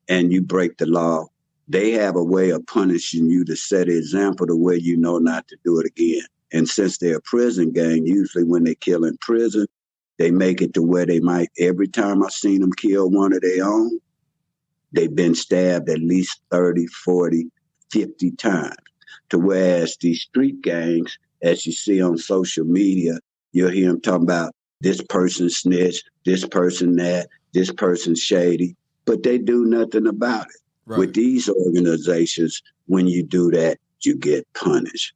and you break the law, they have a way of punishing you to set an example to where you know not to do it again. And since they're a prison gang, usually when they kill in prison, they make it to where they might, every time I've seen them kill one of their own, they've been stabbed at least 30, 40, 50 times. To whereas these street gangs, as you see on social media, you'll hear them talking about this person snitched, this person that, this person shady, but they do nothing about it. Right. With these organizations, when you do that, you get punished.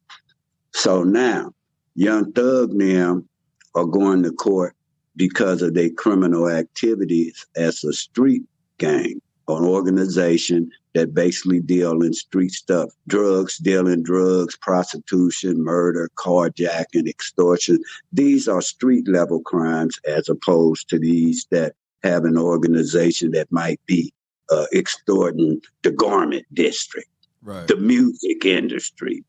So now, Young Thug and them are going to court because of their criminal activities as a street gang, an organization that basically deal in street stuff, dealing drugs, prostitution, murder, carjacking, extortion. These are street level crimes as opposed to these that have an organization that might be extorting the garment district, right, the music industry,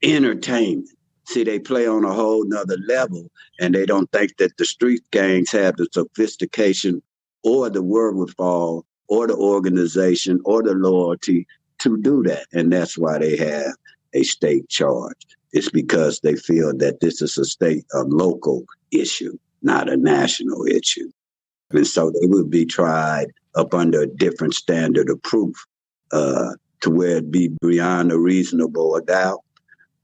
entertainment. See, they play on a whole nother level, and they don't think that the street gangs have the sophistication or the wherewithal or the organization or the loyalty to do that. And that's why they have a state charge. It's because they feel that this is a local issue, not a national issue. And so they would be tried up under a different standard of proof to where it be beyond a reasonable doubt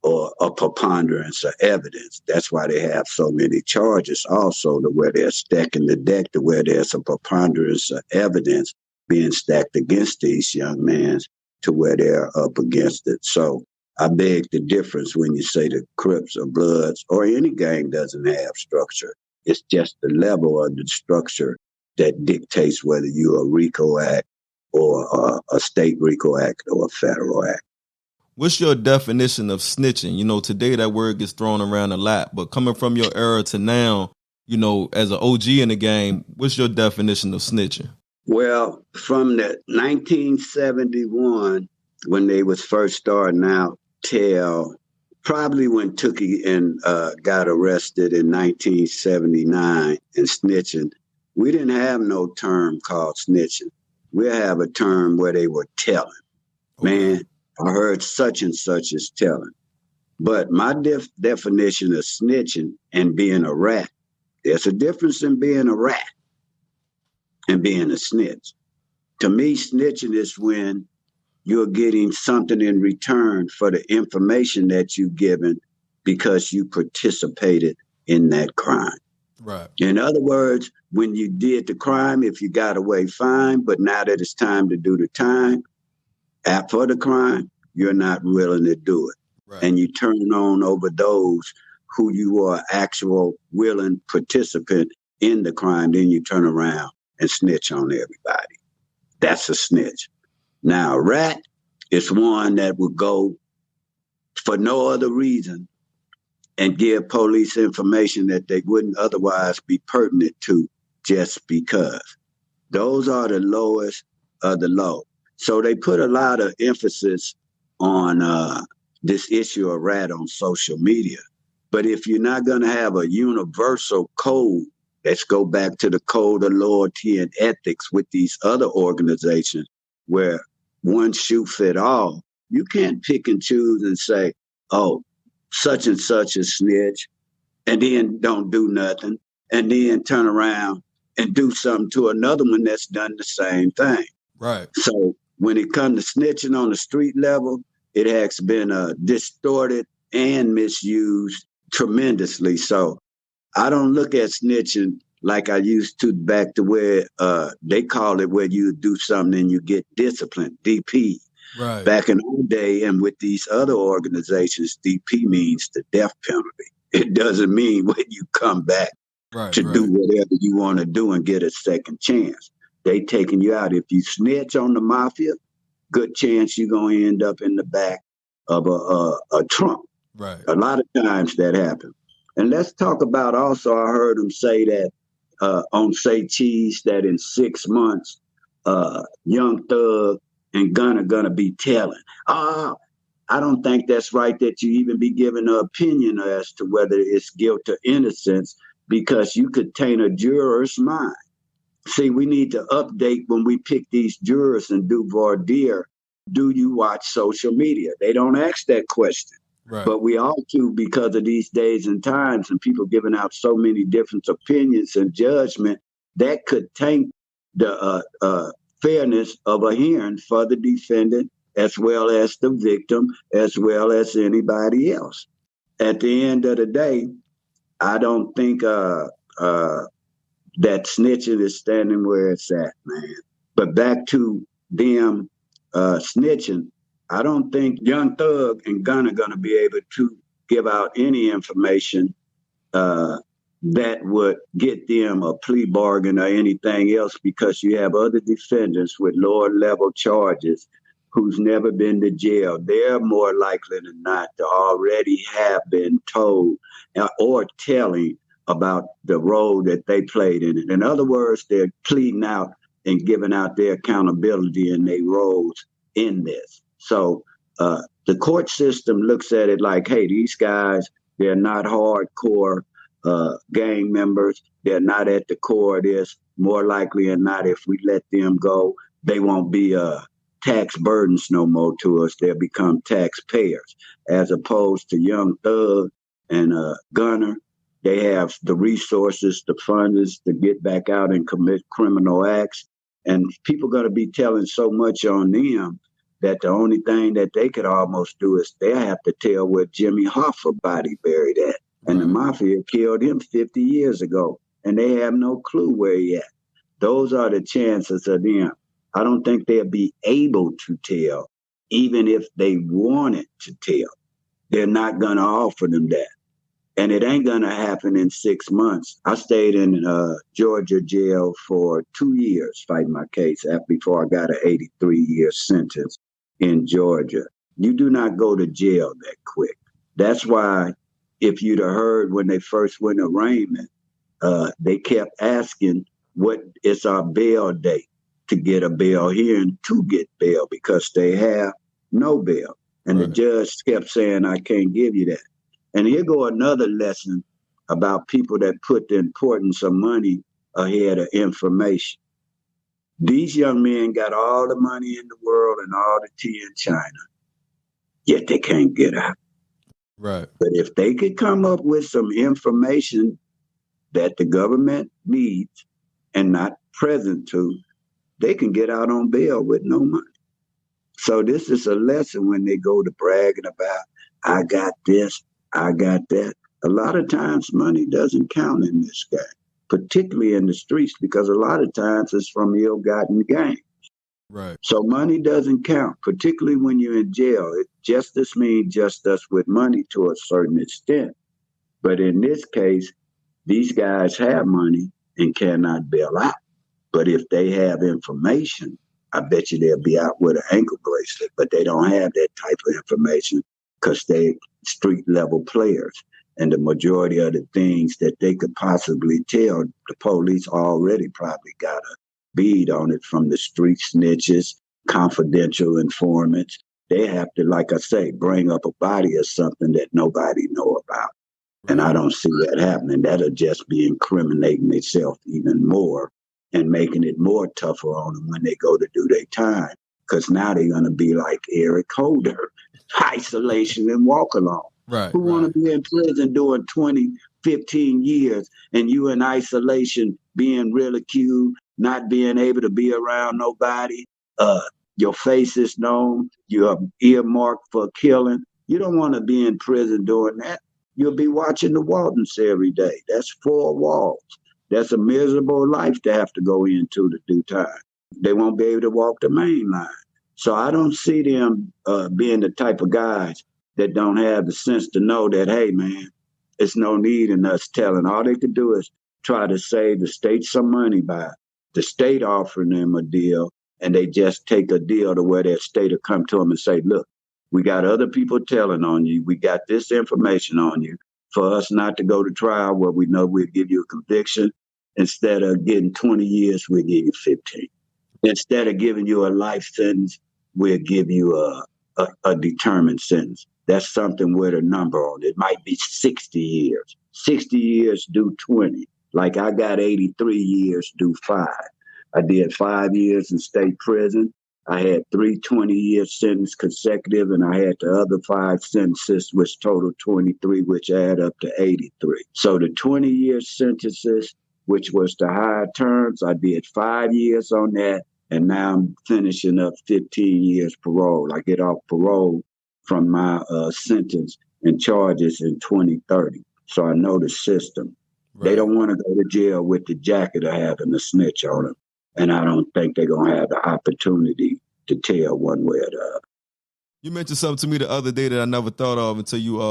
or a preponderance of evidence. That's why they have so many charges also, to where they're stacking the deck, to where there's a preponderance of evidence being stacked against these young men to where they're up against it. So I beg the difference when you say the Crips or Bloods or any gang doesn't have structure. It's just the level of the structure that dictates whether you're a RICO Act or a state RICO Act or a federal act. What's your definition of snitching? You know, today that word gets thrown around a lot, but coming from your era to now, you know, as an OG in the game, what's your definition of snitching? Well, from the 1971, when they was first starting out, till probably when Tookie and got arrested in 1979 and snitching, we didn't have no term called snitching. We have a term where they were telling. Man, I heard such and such is telling. But my definition of snitching and being a rat, there's a difference in being a rat and being a snitch. To me, snitching is when you're getting something in return for the information that you've given because you participated in that crime. Right. In other words, when you did the crime, if you got away, fine. But now that it's time to do the time, For the crime, you're not willing to do it. Right. And you turn on over those who you are actual willing participant in the crime, then you turn around and snitch on everybody. That's a snitch. Now, a rat is one that would go for no other reason and give police information that they wouldn't otherwise be pertinent to just because. Those are the lowest of the low. So they put a lot of emphasis on this issue of rat on social media. But if you're not going to have a universal code, let's go back to the code of loyalty and ethics with these other organizations where one shoe fit all. You can't pick and choose and say, oh, such and such a snitch, and then don't do nothing, and then turn around and do something to another one that's done the same thing. Right. So when it comes to snitching on the street level, it has been distorted and misused tremendously. So I don't look at snitching like I used to back to where they call it where you do something and you get disciplined, DP. Right. Back in our day and with these other organizations, DP means the death penalty. It doesn't mean when you come back to do whatever you want to do and get a second chance. They taking you out. If you snitch on the mafia, good chance you're going to end up in the back of a trunk. Right. A lot of times that happens. And let's talk about also, I heard him say that on Say Cheese that in 6 months, Young Thug and Gunna gonna be telling. I don't think that's right that you even be giving an opinion as to whether it's guilt or innocence, because you could taint a juror's mind. See, we need to update when we pick these jurors and do voir dire. Do you watch social media? They don't ask that question. Right. But we ought to, because of these days and times and people giving out so many different opinions and judgment, that could taint the fairness of a hearing for the defendant as well as the victim, as well as anybody else. At the end of the day, I don't think that snitching is standing where it's at, man. But back to them snitching, I don't think Young Thug and Gunna are going to be able to give out any information that would get them a plea bargain or anything else, because you have other defendants with lower level charges who's never been to jail. They're more likely than not to already have been told or telling about the role that they played in it. In other words, they're pleading out and giving out their accountability and their roles in this. So the court system looks at it like, hey, these guys, they're not hardcore gang members. They're not at the core of this. More likely than not, if we let them go, they won't be tax burdens no more to us. They'll become taxpayers, as opposed to Young Thug and Gunna. They have the resources, the funds to get back out and commit criminal acts. And people are going to be telling so much on them that the only thing that they could almost do is they have to tell where Jimmy Hoffa body buried at. And the mafia killed him 50 years ago, and they have no clue where he at. Those are the chances of them. I don't think they'll be able to tell, even if they wanted to tell. They're not going to offer them that. And it ain't going to happen in 6 months. I stayed in Georgia jail for 2 years fighting my case before I got an 83-year sentence in Georgia. You do not go to jail that quick. That's why if you'd have heard when they first went to arraignment, they kept asking what is our bail date to get a bail hearing to get bail, because they have no bail. And the judge kept saying, I can't give you that. And here go another lesson about people that put the importance of money ahead of information. These young men got all the money in the world and all the tea in China, yet they can't get out. Right. But if they could come up with some information that the government needs and not present to, they can get out on bail with no money. So this is a lesson when they go to bragging about, I got this, I got that. A lot of times money doesn't count in this game, particularly in the streets, because a lot of times it's from ill-gotten gain. Right. So money doesn't count, particularly when you're in jail. Justice means justice with money to a certain extent. But in this case, these guys have money and cannot bail out. But if they have information, I bet you they'll be out with an ankle bracelet. But they don't have that type of information because they street level players. And the majority of the things that they could possibly tell, the police already probably got a bead on it from the street snitches, confidential informants. They have to, like I say, bring up a body or something that nobody know about. And I don't see that happening. That'll just be incriminating themselves even more and making it more tougher on them when they go to do their time. Because now they're going to be like Eric Holder, isolation and walk along. Right. Who want to be in prison doing 20, 15 years and you in isolation, being ridiculed, not being able to be around nobody. Your face is known. You're earmarked for killing. You don't want to be in prison doing that. You'll be watching the Waltons every day. That's 4 walls. That's a miserable life to have to go into to do time. They won't be able to walk the main line. So I don't see them being the type of guys that don't have the sense to know that, hey, man, it's no need in us telling. All they could do is try to save the state some money by the state offering them a deal, and they just take a deal to where that state will come to them and say, look, we got other people telling on you. We got this information on you. For us not to go to trial where we know we'll give you a conviction, instead of getting 20 years, we'll give you 15. Instead of giving you a life sentence, we'll give you a determined sentence. That's something with a number on it. It might be 60 years. 60 years do 20. Like I got 83 years do 5. I did 5 years in state prison. I had 3 20-year sentences consecutive, and I had the other 5 sentences, which totaled 23, which add up to 83. So the 20-year sentences, which was the higher terms, I did 5 years on that, and now I'm finishing up 15 years parole. I get off parole from my sentence and charges in 2030. So I know the system. Right. They don't want to go to jail with the jacket of having a snitch on them. And I don't think they're going to have the opportunity to tell one way or the other. You mentioned something to me the other day that I never thought of until you,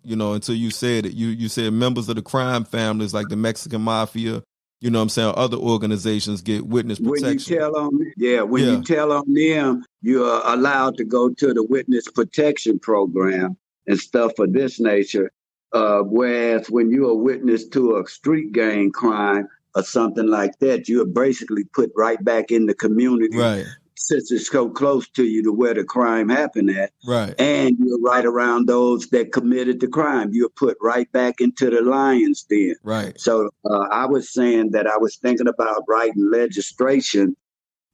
until you said it. You said members of the crime families like the Mexican Mafia, you know what I'm saying, other organizations get witness protection. When you tell on them, you're allowed to go to the witness protection program and stuff of this nature. Whereas when you're a witness to a street gang crime, or something like that, you're basically put right back in the community, right, since it's so close to you to where the crime happened at. Right. And you're right around those that committed the crime. You're put right back into the lion's den. Right. So I was saying that I was thinking about writing legislation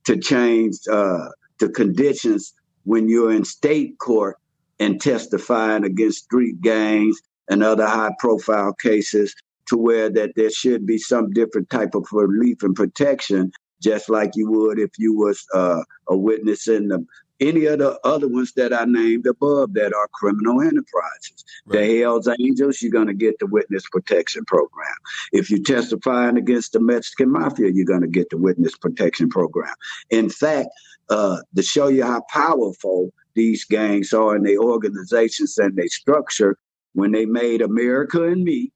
to change the conditions when you're in state court and testifying against street gangs and other high-profile cases, to where that there should be some different type of relief and protection, just like you would if you was a witness in any of the other ones that I named above that are criminal enterprises. Right. The Hells Angels, you're going to get the witness protection program. If you're testifying against the Mexican Mafia, you're going to get the witness protection program. In fact, to show you how powerful these gangs are and their organizations and their structure, when they made America and Me,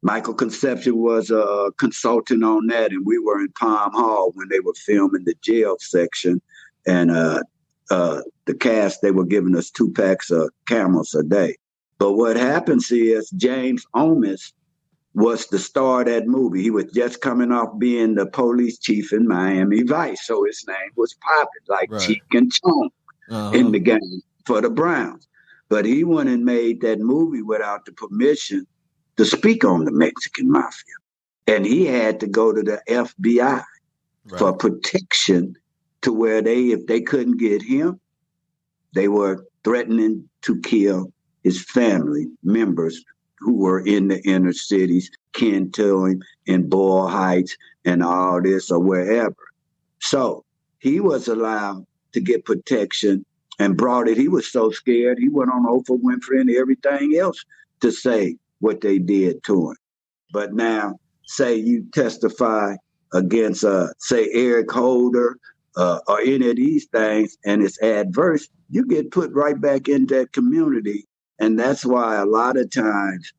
Michael Concepcion was a consultant on that, and we were in Palm Hall when they were filming the jail section. And the cast, they were giving us 2 packs of Camels a day. But what happens is James Omis was the star of that movie. He was just coming off being the police chief in Miami Vice, so his name was popping like right. Cheek and Chong in the game for the Browns. But he went and made that movie without the permission to speak on the Mexican Mafia. And he had to go to the FBI for protection, to where if they couldn't get him, they were threatening to kill his family members who were in the inner cities, kin to him in Boyle Heights and all this or wherever. So he was allowed to get protection and brought it. He was so scared, he went on Oprah Winfrey and everything else to say what they did to him. But now, say you testify against, say, Eric Holder, or any of these things, and it's adverse, you get put right back in that community. And that's why a lot of times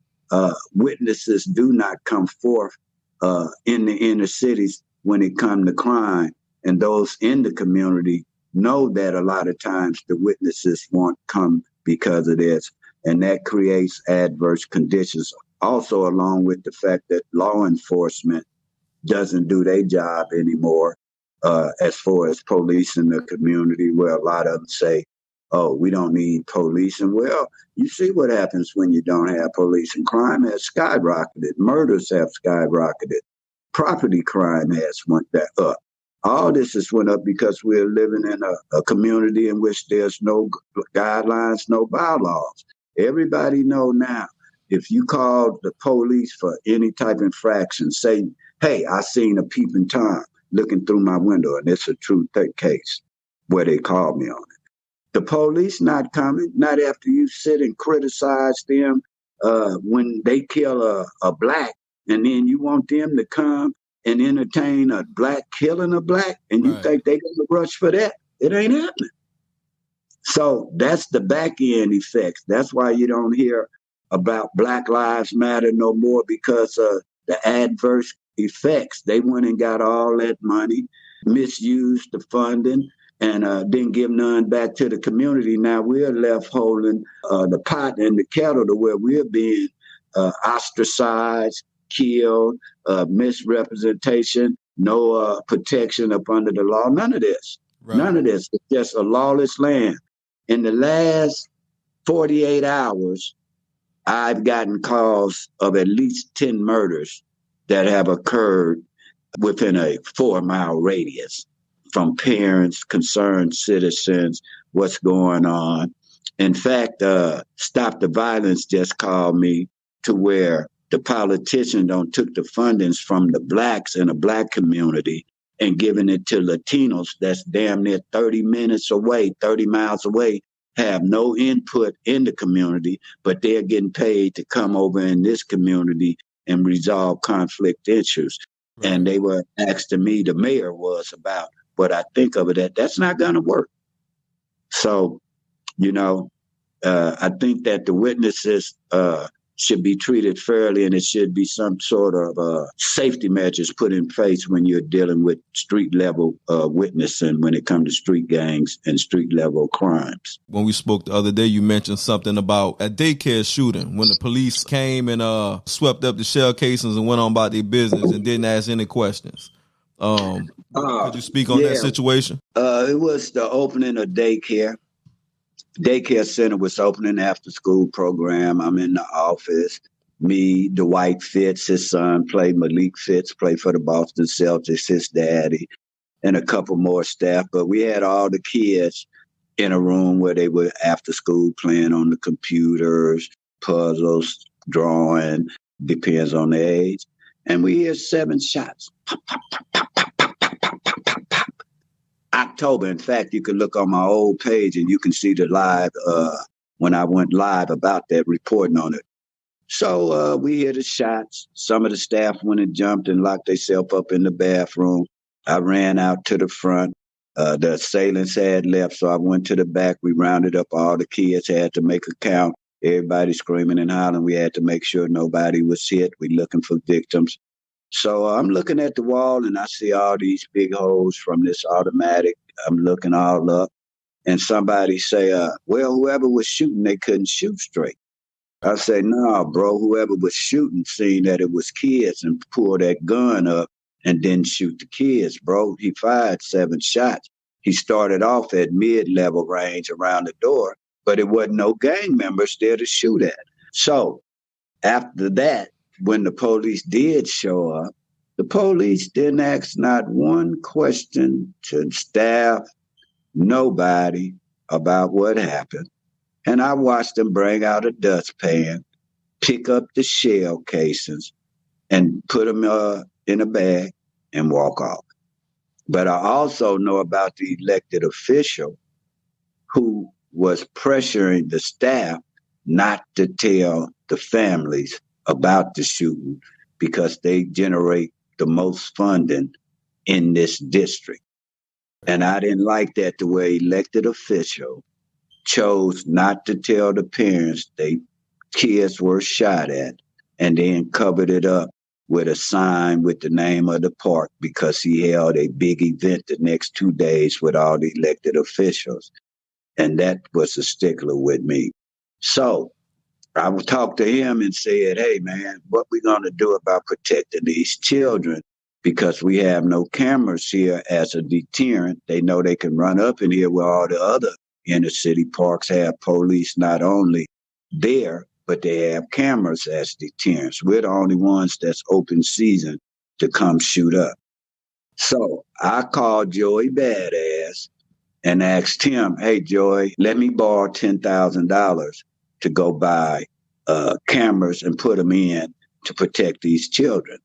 witnesses do not come forth in the inner cities when it comes to crime. And those in the community know that a lot of times the witnesses won't come because of this. And that creates adverse conditions. Also, along with the fact that law enforcement doesn't do their job anymore as far as police in the community, where a lot of them say, oh, we don't need police. And well, you see what happens when you don't have police, and crime has skyrocketed. Murders have skyrocketed. Property crime has went that up. All this has went up because we're living in a community in which there's no guidelines, no bylaws. Everybody know now, if you call the police for any type of infraction, say, hey, I seen a peeping Tom looking through my window, and it's a true case where they called me on it. The police not coming, not after you sit and criticize them when they kill a black, and then you want them to come and entertain a black killing a black, and you think they're going to rush for that. It ain't happening. So that's the back end effects. That's why you don't hear about Black Lives Matter no more, because of the adverse effects. They went and got all that money, misused the funding, and didn't give none back to the community. Now we're left holding the pot and the kettle to where we're being ostracized, killed, misrepresentation, no protection up under the law. None of this. Right. None of this. It's just a lawless land. In the last 48 hours, I've gotten calls of at least 10 murders that have occurred within a 4-mile radius from parents, concerned citizens, what's going on. In fact, Stop the Violence just called me to where the politician don't took the fundings from the blacks in the black community and giving it to Latinos that's damn near 30 minutes away, 30 miles away, have no input in the community, but they're getting paid to come over in this community and resolve conflict issues. Right. And they were asking me, the mayor was, about what I think of it. That's not going to work. So, I think that the witnesses should be treated fairly, and it should be some sort of safety measures put in place when you're dealing with street level witnessing when it comes to street gangs and street level crimes. When we spoke the other day, you mentioned something about a daycare shooting when the police came and swept up the shell casings and went on about their business and didn't ask any questions. Could you speak on that situation? It was the opening of daycare. Daycare center was opening after school program. I'm in the office. Me, Dwight Fitz, his son, Malik Fitz, played for the Boston Celtics, his daddy, and a couple more staff. But we had all the kids in a room where they were after school playing on the computers, puzzles, drawing, depends on the age. And we hear 7 shots. Pop, pop, pop, pop, pop, pop, pop, pop, pop, pop. October. In fact, you can look on my old page and you can see the live, when I went live about that, reporting on it. So we hear the shots. Some of the staff went and jumped and locked themselves up in the bathroom. I ran out to the front. The assailants had left, so I went to the back. We rounded up all the kids, had to make a count. Everybody screaming and hollering. We had to make sure nobody was hit. We looking for victims. So I'm looking at the wall and I see all these big holes from this automatic. I'm looking all up and somebody say, well, whoever was shooting, they couldn't shoot straight. I say, no, bro, whoever was shooting seen that it was kids and pulled that gun up and didn't shoot the kids, bro. He fired 7 shots. He started off at mid-level range around the door, but it wasn't no gang members there to shoot at. So after that, when the police did show up, the police didn't ask not one question to staff, nobody, about what happened. And I watched them bring out a dustpan, pick up the shell casings, and put them in a bag and walk off. But I also know about the elected official who was pressuring the staff not to tell the families about the shooting because they generate the most funding in this district. And I didn't like that the way elected official chose not to tell the parents they kids were shot at and then covered it up with a sign with the name of the park because he held a big event the next 2 days with all the elected officials. And that was a stickler with me. So I would talk to him and said, hey, man, what we going to do about protecting these children? Because we have no cameras here as a deterrent. They know they can run up in here where all the other inner city parks have police not only there, but they have cameras as deterrents. We're the only ones that's open season to come shoot up. So I called Joey Badass and asked him, hey, Joey, let me borrow $10,000 to go buy cameras and put them in to protect these children.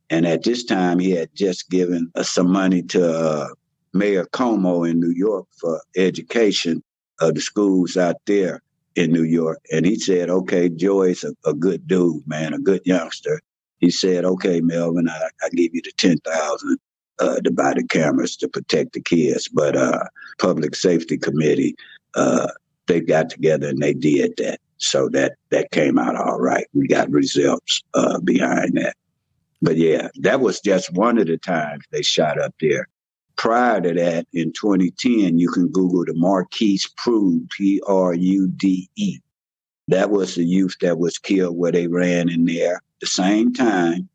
And at this time, he had just given some money to Mayor Cuomo in New York for education of the schools out there in New York. And he said, okay, Joey's a good dude, man, a good youngster. He said, okay, Melvin, I give you the $10,000 to buy the cameras to protect the kids. But Public Safety Committee, they got together and they did that. So that came out all right. We got results behind that. But yeah, that was just one of the times they shot up there. Prior to that, in 2010, you can Google the Marquise Prude, Prude. That was the youth that was killed where they ran in there the same time,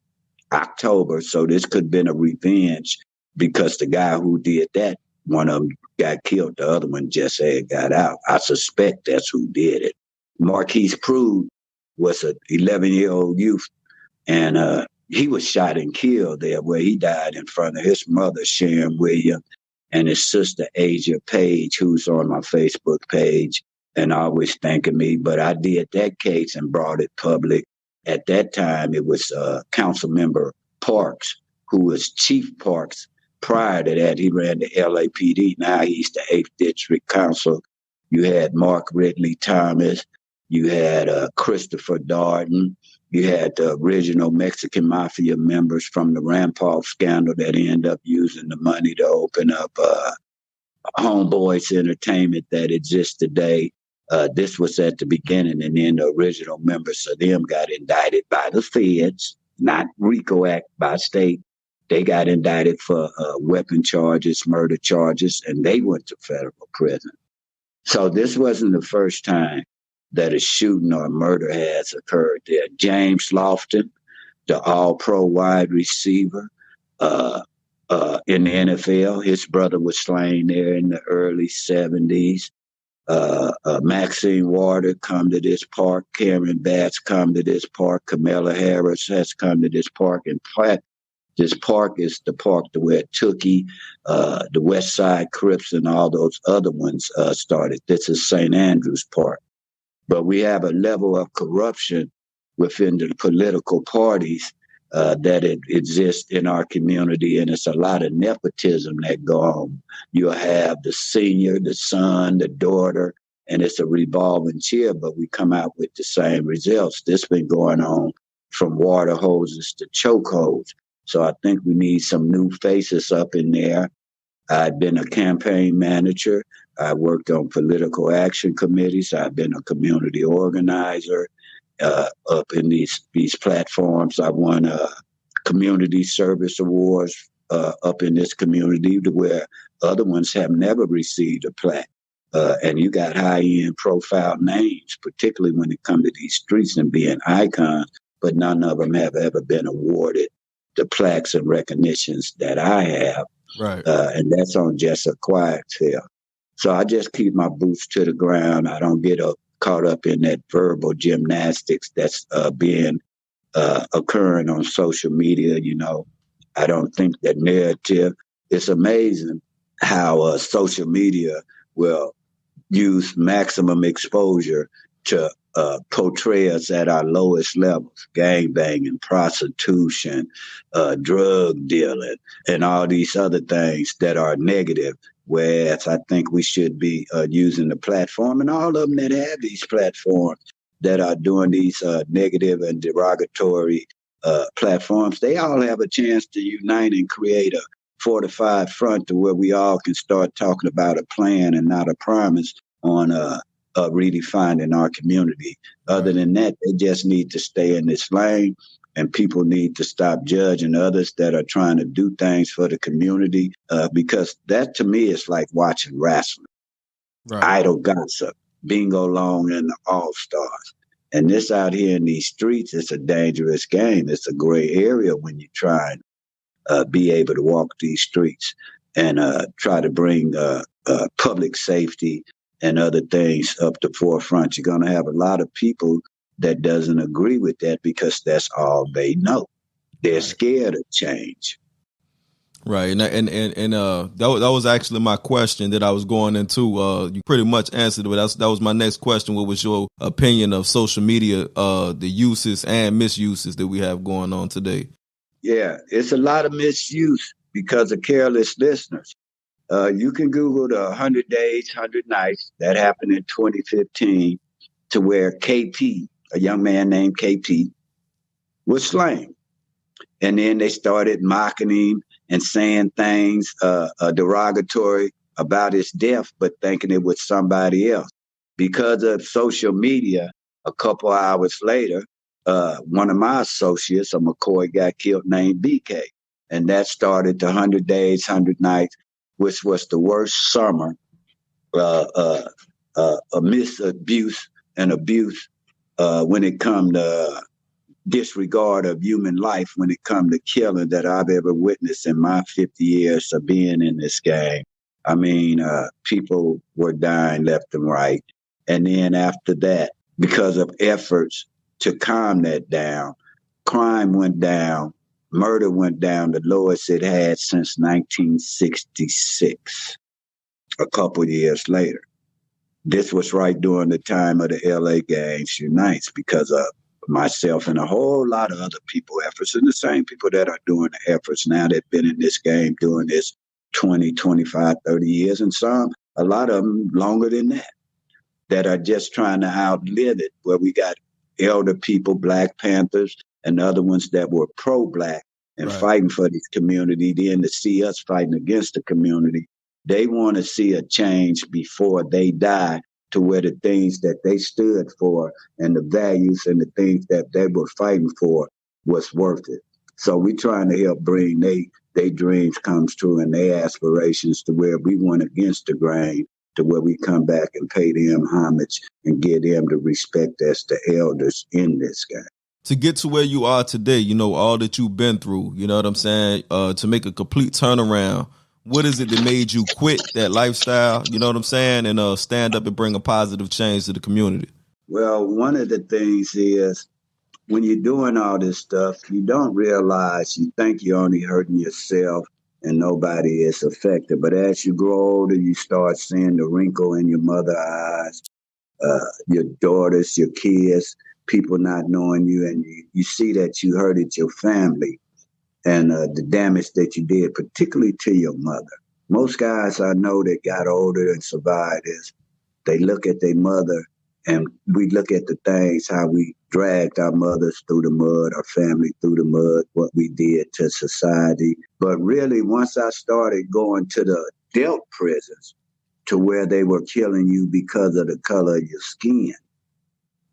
October. So this could have been a revenge because the guy who did that, one of them got killed. The other one just had got out. I suspect that's who did it. Marquise Prude was an 11-year-old youth, and he was shot and killed there where he died in front of his mother, Sharon Williams, and his sister, Asia Page, who's on my Facebook page and always thanking me. But I did that case and brought it public. At that time, it was Council Member Parks, who was Chief Parks. Prior to that, he ran the LAPD. Now he's the 8th District Council. You had Mark Ridley Thomas. You had Christopher Darden. You had the original Mexican Mafia members from the Rampart scandal that ended up using the money to open up Homeboys Entertainment that exists today. This was at the beginning, and then the original members of them got indicted by the feds, not RICO Act by state. They got indicted for weapon charges, murder charges, and they went to federal prison. So this wasn't the first time that a shooting or a murder has occurred there. James Lofton, the all-pro wide receiver in the NFL, his brother was slain there in the early 70s. Maxine Warder come to this park. Karen Batts come to this park. Kamala Harris has come to this park. In fact, this park is the park to where Tookie, the West Side Crips, and all those other ones started. This is St. Andrews Park. But we have a level of corruption within the political parties that exists in our community, and it's a lot of nepotism that go on. You'll have the senior, the son, the daughter, and it's a revolving chair, but we come out with the same results. This been going on from water hoses to choke holes. So I think we need some new faces up in there. I've been a campaign manager. I worked on political action committees. I've been a community organizer up in these platforms. I won community service awards up in this community to where other ones have never received a plaque. And you got high-end profile names, particularly when it comes to these streets and being icons, but none of them have ever been awarded the plaques and recognitions that I have. Right. And that's on just a quiet tail. So I just keep my boots to the ground. I don't get caught up in that verbal gymnastics that's occurring on social media. You know, I don't think that narrative. It's amazing how social media will use maximum exposure to portray us at our lowest levels: gangbanging, prostitution, drug dealing, and all these other things that are negative. Whereas I think we should be using the platform, and all of them that have these platforms that are doing these negative and derogatory platforms, they all have a chance to unite and create a fortified front to where we all can start talking about a plan and not a promise on redefining our community. Other than that, they just need to stay in this lane, and people need to stop judging others that are trying to do things for the community, because that to me is like watching wrestling. Right. Idle gossip, bingo long, and the all-stars. And this out here in these streets, it's a dangerous game. It's a gray area when you try and be able to walk these streets and try to bring public safety and other things up the forefront. You're going to have a lot of people that doesn't agree with that because that's all they know. They're scared of change. Right, and that was actually my question that I was going into. You pretty much answered it, but that was my next question. What was your opinion of social media, the uses and misuses that we have going on today? Yeah, it's a lot of misuse because of careless listeners. You can Google the 100 Days, 100 Nights. That happened in 2015 to where KP, a young man named KP, was slain. And then they started mocking him and saying things derogatory about his death, but thinking it was somebody else. Because of social media, a couple hours later, one of my associates, a McCoy, got killed named BK. And that started the 100 Days, 100 Nights, which was the worst summer misabuse and abuse when it come to disregard of human life, when it come to killing, that I've ever witnessed in my 50 years of being in this game. I mean, people were dying left and right. And then after that, because of efforts to calm that down, crime went down, murder went down the lowest it had since 1966, a couple years later. This was right during the time of the LA Gangs Unites, because of myself and a whole lot of other people efforts, and the same people that are doing the efforts now that been in this game doing this 20, 25, 30 years, and a lot of them longer than that are just trying to outlive it, where we got elder people, Black Panthers, and other ones that were pro-Black and fighting for this community, then to see us fighting against the community. They want to see a change before they die, to where the things that they stood for and the values and the things that they were fighting for was worth it. So we're trying to help bring they dreams comes true and their aspirations, to where we went against the grain, to where we come back and pay them homage and give them the respect as the elders in this game. To get to where you are today, you know, all that you've been through, you know what I'm saying, to make a complete turnaround, what is it that made you quit that lifestyle, you know what I'm saying, and stand up and bring a positive change to the community? Well, one of the things is, when you're doing all this stuff, you don't realize, you think you're only hurting yourself and nobody is affected. But as you grow older, you start seeing the wrinkle in your mother's eyes, your daughters, your kids, people not knowing you, and you see that you hurted your family. And the damage that you did, particularly to your mother. Most guys I know that got older and survived this, they look at their mother, and we look at the things, how we dragged our mothers through the mud, our family through the mud, what we did to society. But really, once I started going to the adult prisons, to where they were killing you because of the color of your skin,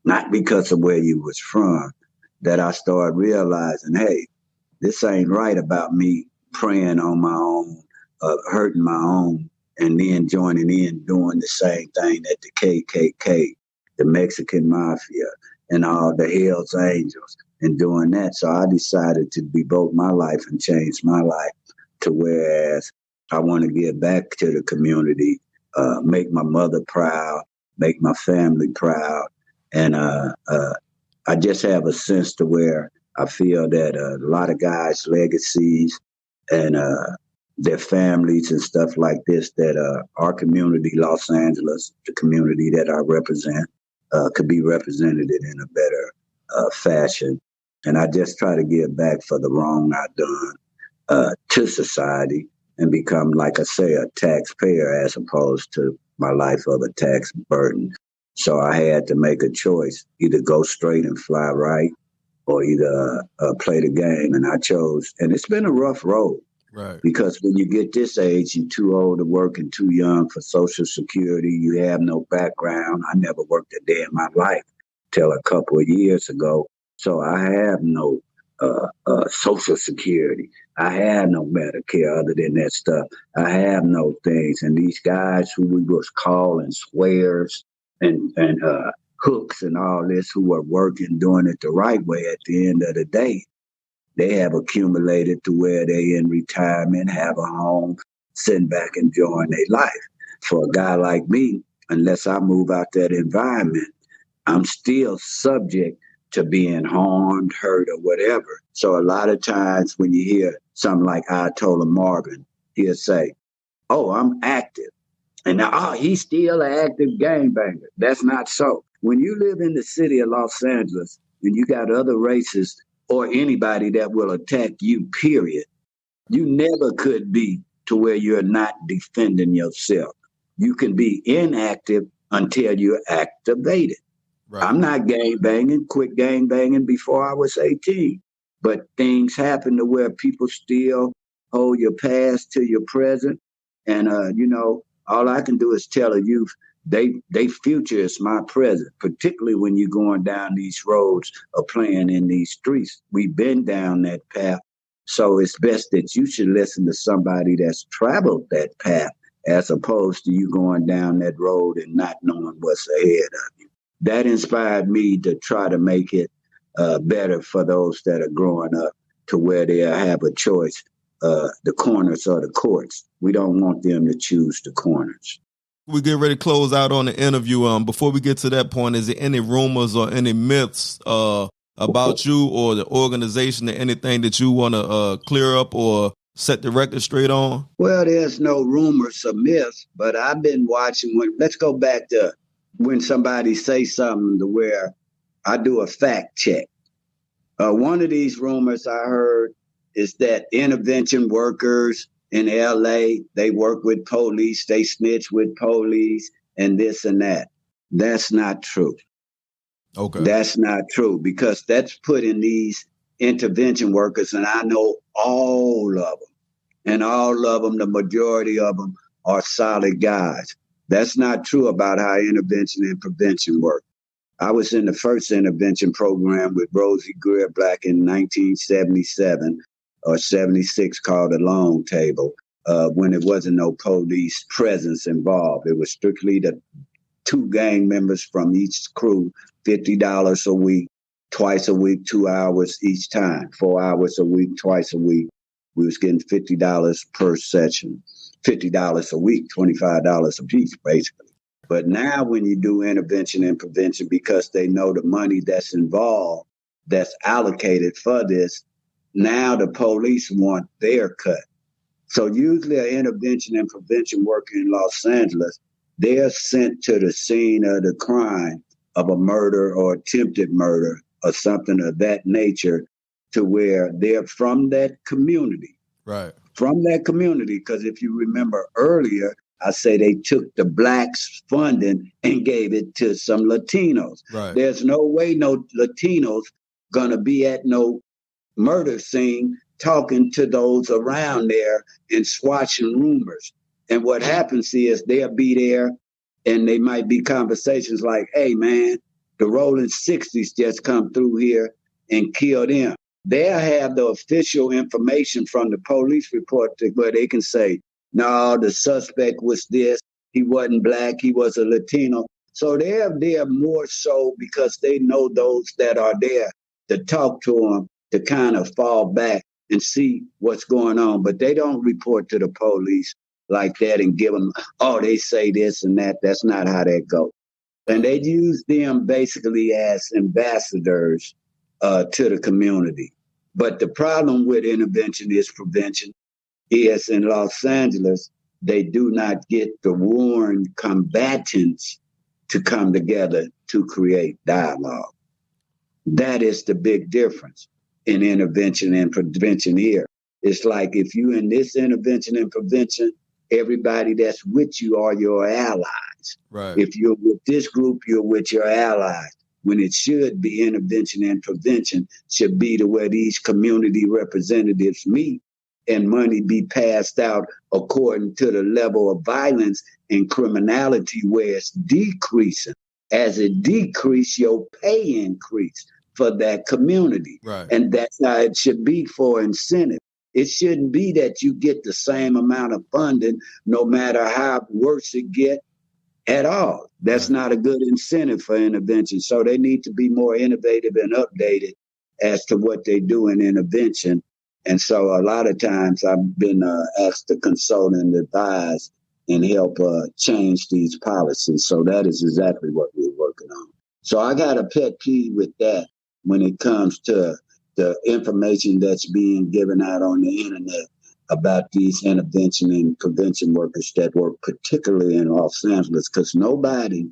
not because of where you was from, that I started realizing, hey, this ain't right about me praying on my own, hurting my own, and then joining in doing the same thing that the KKK, the Mexican Mafia, and all the Hells Angels, and doing that. So I decided to devote my life and change my life to whereas I want to give back to the community, make my mother proud, make my family proud. And I just have a sense to where I feel that a lot of guys' legacies and their families and stuff like this, that our community, Los Angeles, the community that I represent, could be represented in a better fashion. And I just try to give back for the wrong I've done to society and become, like I say, a taxpayer as opposed to my life of a tax burden. So I had to make a choice, either go straight and fly right, or either play the game. And I chose, and it's been a rough road. Right. Because when you get this age, you're too old to work and too young for Social Security. You have no background. I never worked a day in my life till a couple of years ago. So I have no Social Security. I have no Medicare other than that stuff. I have no things. And these guys who we was calling squares and hooks and all this, who are working, doing it the right way at the end of the day, they have accumulated to where they in retirement, have a home, sitting back enjoying their life. For a guy like me, unless I move out that environment, I'm still subject to being harmed, hurt, or whatever. So a lot of times when you hear something like Ayatollah Marvin, he'll say, oh, I'm active. And now, oh, he's still an active gangbanger. That's not so. When you live in the city of Los Angeles and you got other races or anybody that will attack you, period, you never could be to where you're not defending yourself. You can be inactive until you're activated. Right. I'm not quit gang banging before I was 18. But things happen to where people still hold your past to your present. And, all I can do is tell a youth, they future is my present, particularly when you're going down these roads or playing in these streets. We've been down that path. So it's best that you should listen to somebody that's traveled that path as opposed to you going down that road and not knowing what's ahead of you. That inspired me to try to make it better for those that are growing up to where they have a choice, the corners or the courts. We don't want them to choose the corners. We get ready to close out on the interview. Before we get to that point, is there any rumors or any myths about you or the organization or anything that you want to clear up or set the record straight on? Well, there's no rumors or myths, but I've been watching let's go back to when somebody say something to where I do a fact check. One of these rumors I heard is that intervention workers in LA, they work with police, they snitch with police and this and that. That's not true. Okay. That's not true because that's putting these intervention workers, and I know all of them, and all of them, the majority of them are solid guys. That's not true about how intervention and prevention work. I was in the first intervention program with Rosie Greer Black in 1977 or 76 called the Long Table when there wasn't no police presence involved. It was strictly the two gang members from each crew, $50 a week, twice a week, 2 hours each time, 4 hours a week, twice a week. We was getting $50 per session, $50 a week, $25 a piece, basically. But now when you do intervention and prevention, because they know the money that's involved, that's allocated for this, now the police want their cut. So usually an intervention and prevention worker in Los Angeles, they're sent to the scene of the crime of a murder or attempted murder or something of that nature to where they're from that community. Right. From that community, because if you remember earlier, I say they took the blacks' funding and gave it to some Latinos. Right. There's no way no Latinos gonna be at no murder scene talking to those around there and swatching rumors. And what happens is they'll be there and they might be conversations like, hey man, the Rolling 60s just come through here and killed them. They'll have the official information from the police report where they can say, no, the suspect was this. He wasn't black. He was a Latino. So they're there more so because they know those that are there to talk to them, to kind of fall back and see what's going on. But they don't report to the police like that and give them, oh, they say this and that. That's not how that goes. And they use them basically as ambassadors to the community. But the problem with intervention is prevention. Is in Los Angeles, they do not get the warring combatants to come together to create dialogue. That is the big difference in intervention and prevention here. It's like if you in this intervention and prevention, everybody that's with you are your allies. Right. If you're with this group, you're with your allies. When it should be intervention and prevention should be to where these community representatives meet and money be passed out according to the level of violence and criminality where it's decreasing. As it decrease, your pay increase for that community. Right. And that's how it should be for incentive. It shouldn't be that you get the same amount of funding no matter how worse it get at all. That's not a good incentive for intervention. So they need to be more innovative and updated as to what they do in intervention. And so a lot of times I've been asked to consult and advise and help change these policies. So that is exactly what we're working on. So I got a pet peeve with that when it comes to the information that's being given out on the internet about these intervention and prevention workers that work particularly in Los Angeles, because nobody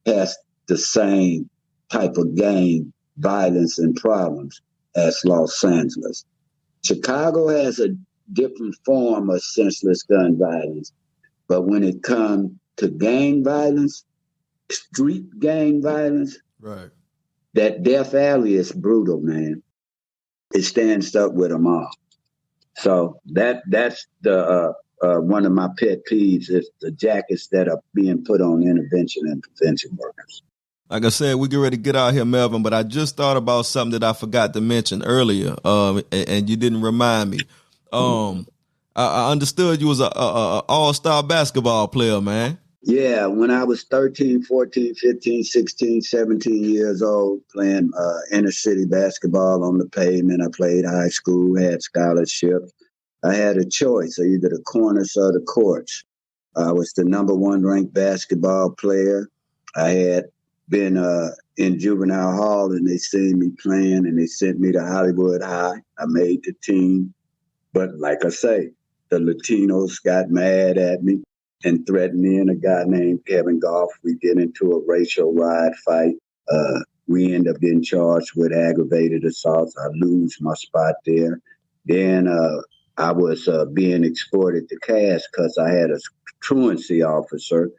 has the same type of gang violence and problems as Los Angeles. Chicago has a different form of senseless gun violence, but when it comes to gang violence, street gang violence, right, that Death Alley is brutal, man. It stands up with them all. So that's the one of my pet peeves is the jackets that are being put on intervention and prevention workers. Like I said, we get ready to get out here, Melvin, but I just thought about something that I forgot to mention earlier, and you didn't remind me. I understood you was a all-star basketball player, man. Yeah, when I was 13, 14, 15, 16, 17 years old, playing inner city basketball on the pavement. I played high school, had scholarships. I had a choice, either the corners or the courts. I was the number one ranked basketball player. I had been in juvenile hall and they seen me playing and they sent me to Hollywood High. I made the team. But like I say, the Latinos got mad at me and threatened me and a guy named Kevin Goff. We get into a racial riot fight. We end up getting charged with aggravated assaults. I lose my spot there. Then I was being exported to Cass because I had a truancy officer.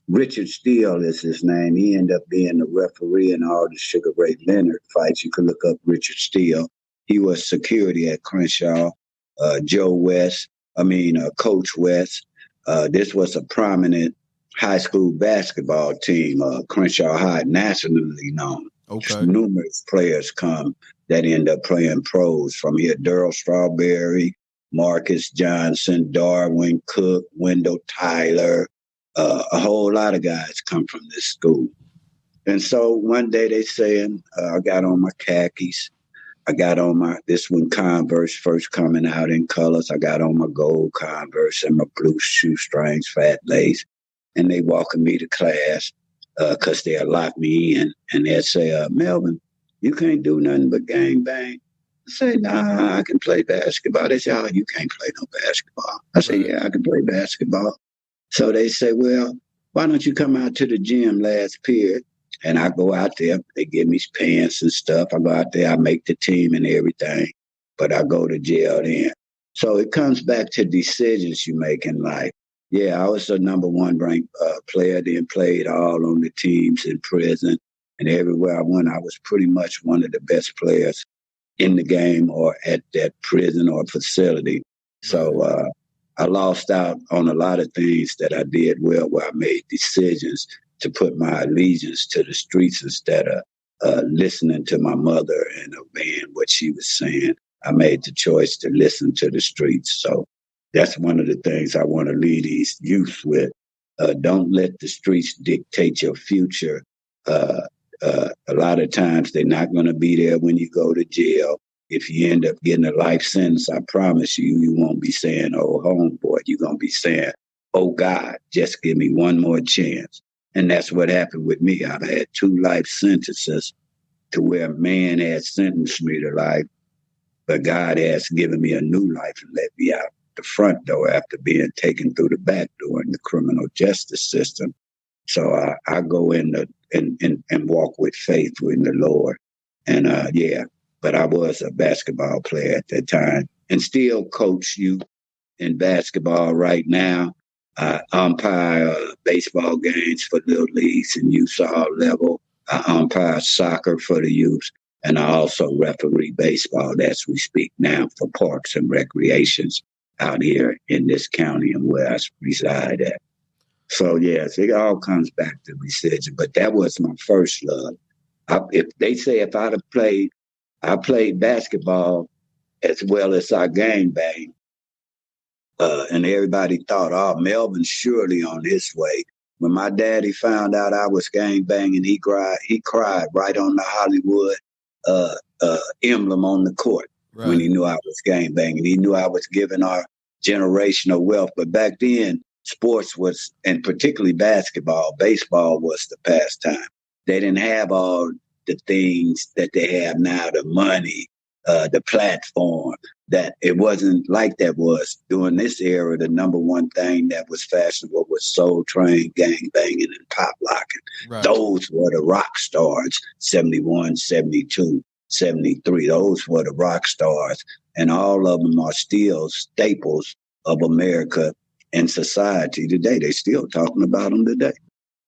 Richard Steele is his name. He ended up being the referee in all the Sugar Ray Leonard fights. You can look up Richard Steele. He was security at Crenshaw. Coach West. This was a prominent high school basketball team, Crenshaw High, nationally known. Okay. Numerous players come that end up playing pros from here. Daryl Strawberry, Marcus Johnson, Darwin Cook, Wendell Tyler, a whole lot of guys come from this school. And so one day they saying, I got on my khakis. I got on this when Converse first coming out in colors. I got on my gold Converse and my blue shoestrings, fat lace. And they walking me to class because they'll lock me in. And they'll say, Melvin, you can't do nothing but gang bang. I say, nah, I can play basketball. They say, oh, you can't play no basketball. I say, yeah, I can play basketball. So they say, well, why don't you come out to the gym last period? And I go out there, they give me pants and stuff. I go out there, I make the team and everything, but I go to jail then. So it comes back to decisions you make in life. Yeah, I was the number one ranked player, then played all on the teams in prison. And everywhere I went, I was pretty much one of the best players in the game or at that prison or facility. So I lost out on a lot of things that I did well, where I made decisions to put my allegiance to the streets instead of listening to my mother and obeying what she was saying. I made the choice to listen to the streets. So that's one of the things I want to lead these youth with. Don't let the streets dictate your future. A lot of times they're not going to be there when you go to jail. If you end up getting a life sentence, I promise you, you won't be saying, oh, homeboy. You're going to be saying, oh, God, just give me one more chance. And that's what happened with me. I've had 2 life sentences to where man has sentenced me to life, but God has given me a new life and let me out the front door after being taken through the back door in the criminal justice system. So I go in and walk with faith in the Lord. And but I was a basketball player at that time and still coach you in basketball right now. I umpire baseball games for little leagues and youth all level. I umpire soccer for the youth. And I also referee baseball as we speak now for parks and recreations out here in this county and where I reside at. So, yes, it all comes back to Decision. But that was my first love. If they say if I'd have played, I played basketball as well as I gangbang. And everybody thought, oh, Melvin's surely on his way. When my daddy found out I was gangbanging, he cried right on the Hollywood emblem on the court when he knew I was gangbanging. He knew I was giving our generational wealth. But back then, sports was, and particularly basketball, baseball was the pastime. They didn't have all the things that they have now, the money, the platform, that it wasn't like that was during this era. The number one thing that was fashionable was Soul Train, gang banging, and pop locking. Right. Those were the rock stars, 71, 72, 73. Those were the rock stars. And all of them are still staples of America and society today. They still talking about them today.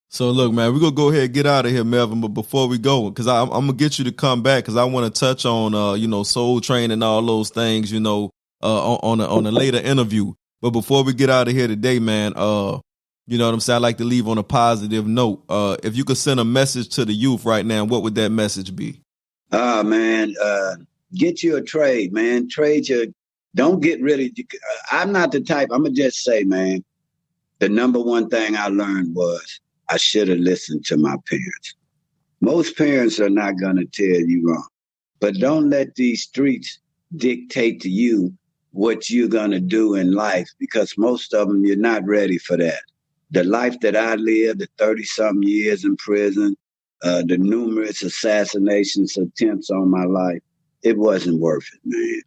So look, man, we're going to go ahead and get out of here, Melvin. But before we go, because I'm going to get you to come back, because I want to touch on, Soul Train and all those things, on a later interview. But before we get out of here today, man, you know what I'm saying? I like to leave on a positive note. If you could send a message to the youth right now, what would that message be? Man, get you a trade, man. Don't get rid of, I'm not the type, I'm going to just say, man, the number one thing I learned was, I should have listened to my parents. Most parents are not going to tell you wrong, but don't let these streets dictate to you what you're going to do in life, because most of them, you're not ready for that. The life that I lived, the 30-something years in prison, the numerous assassinations attempts on my life, it wasn't worth it, man.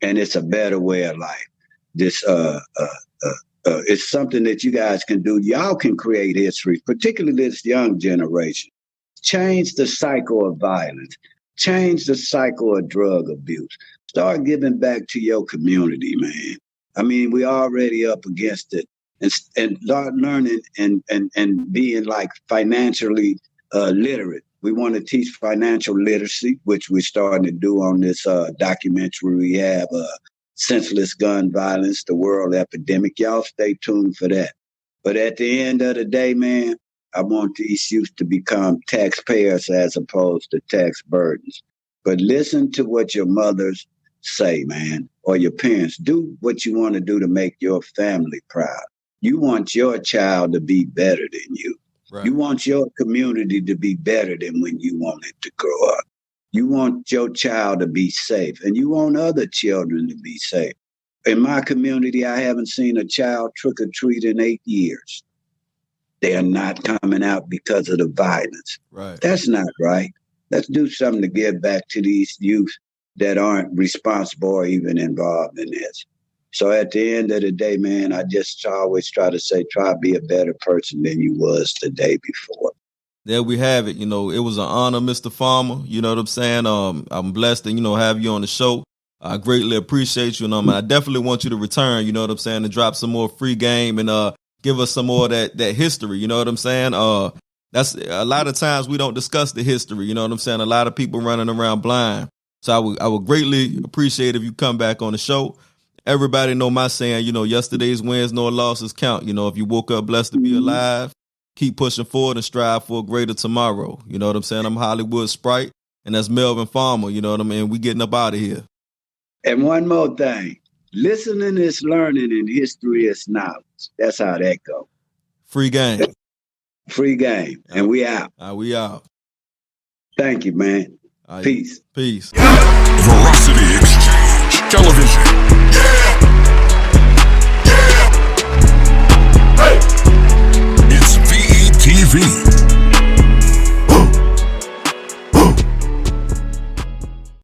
And it's a better way of life. This, it's something that you guys can do. Y'all can create history, particularly this young generation. Change the cycle of violence. Change the cycle of drug abuse. Start giving back to your community, man. I mean, we're already up against it. And start learning and being like financially literate. We want to teach financial literacy, which we're starting to do on this documentary we have, Senseless Gun Violence, the World Epidemic. Y'all stay tuned for that. But at the end of the day, man, I want these youth to become taxpayers as opposed to tax burdens. But listen to what your mothers say, man, or your parents. Do what you want to do to make your family proud. You want your child to be better than you. Right. You want your community to be better than when you wanted to grow up. You want your child to be safe, and you want other children to be safe. In my community, I haven't seen a child trick or treat in 8 years. They are not coming out because of the violence. Right. That's not right. Let's do something to give back to these youth that aren't responsible or even involved in this. So at the end of the day, man, I just always try to say, try to be a better person than you was the day before. There we have it. It was an honor, Mr. Farmer. You know what I'm saying? I'm blessed to, have you on the show. I greatly appreciate you. And I definitely want you to return, you know what I'm saying, to drop some more free game and give us some more of that history. You know what I'm saying? That's a lot of times we don't discuss the history. You know what I'm saying? A lot of people running around blind. So I would greatly appreciate if you come back on the show. Everybody know my saying, yesterday's wins nor losses count. If you woke up blessed to be alive, keep pushing forward and strive for a greater tomorrow. You know what I'm saying? I'm Hollywood Spryte, and that's Melvin Farmer. You know what I mean? We getting up out of here. And one more thing. Listening is learning and history is knowledge. That's how that goes. Free game. Free game. And we out. We out. Thank you, man. Peace. Peace. Veracity Exchange Television. It's VETV.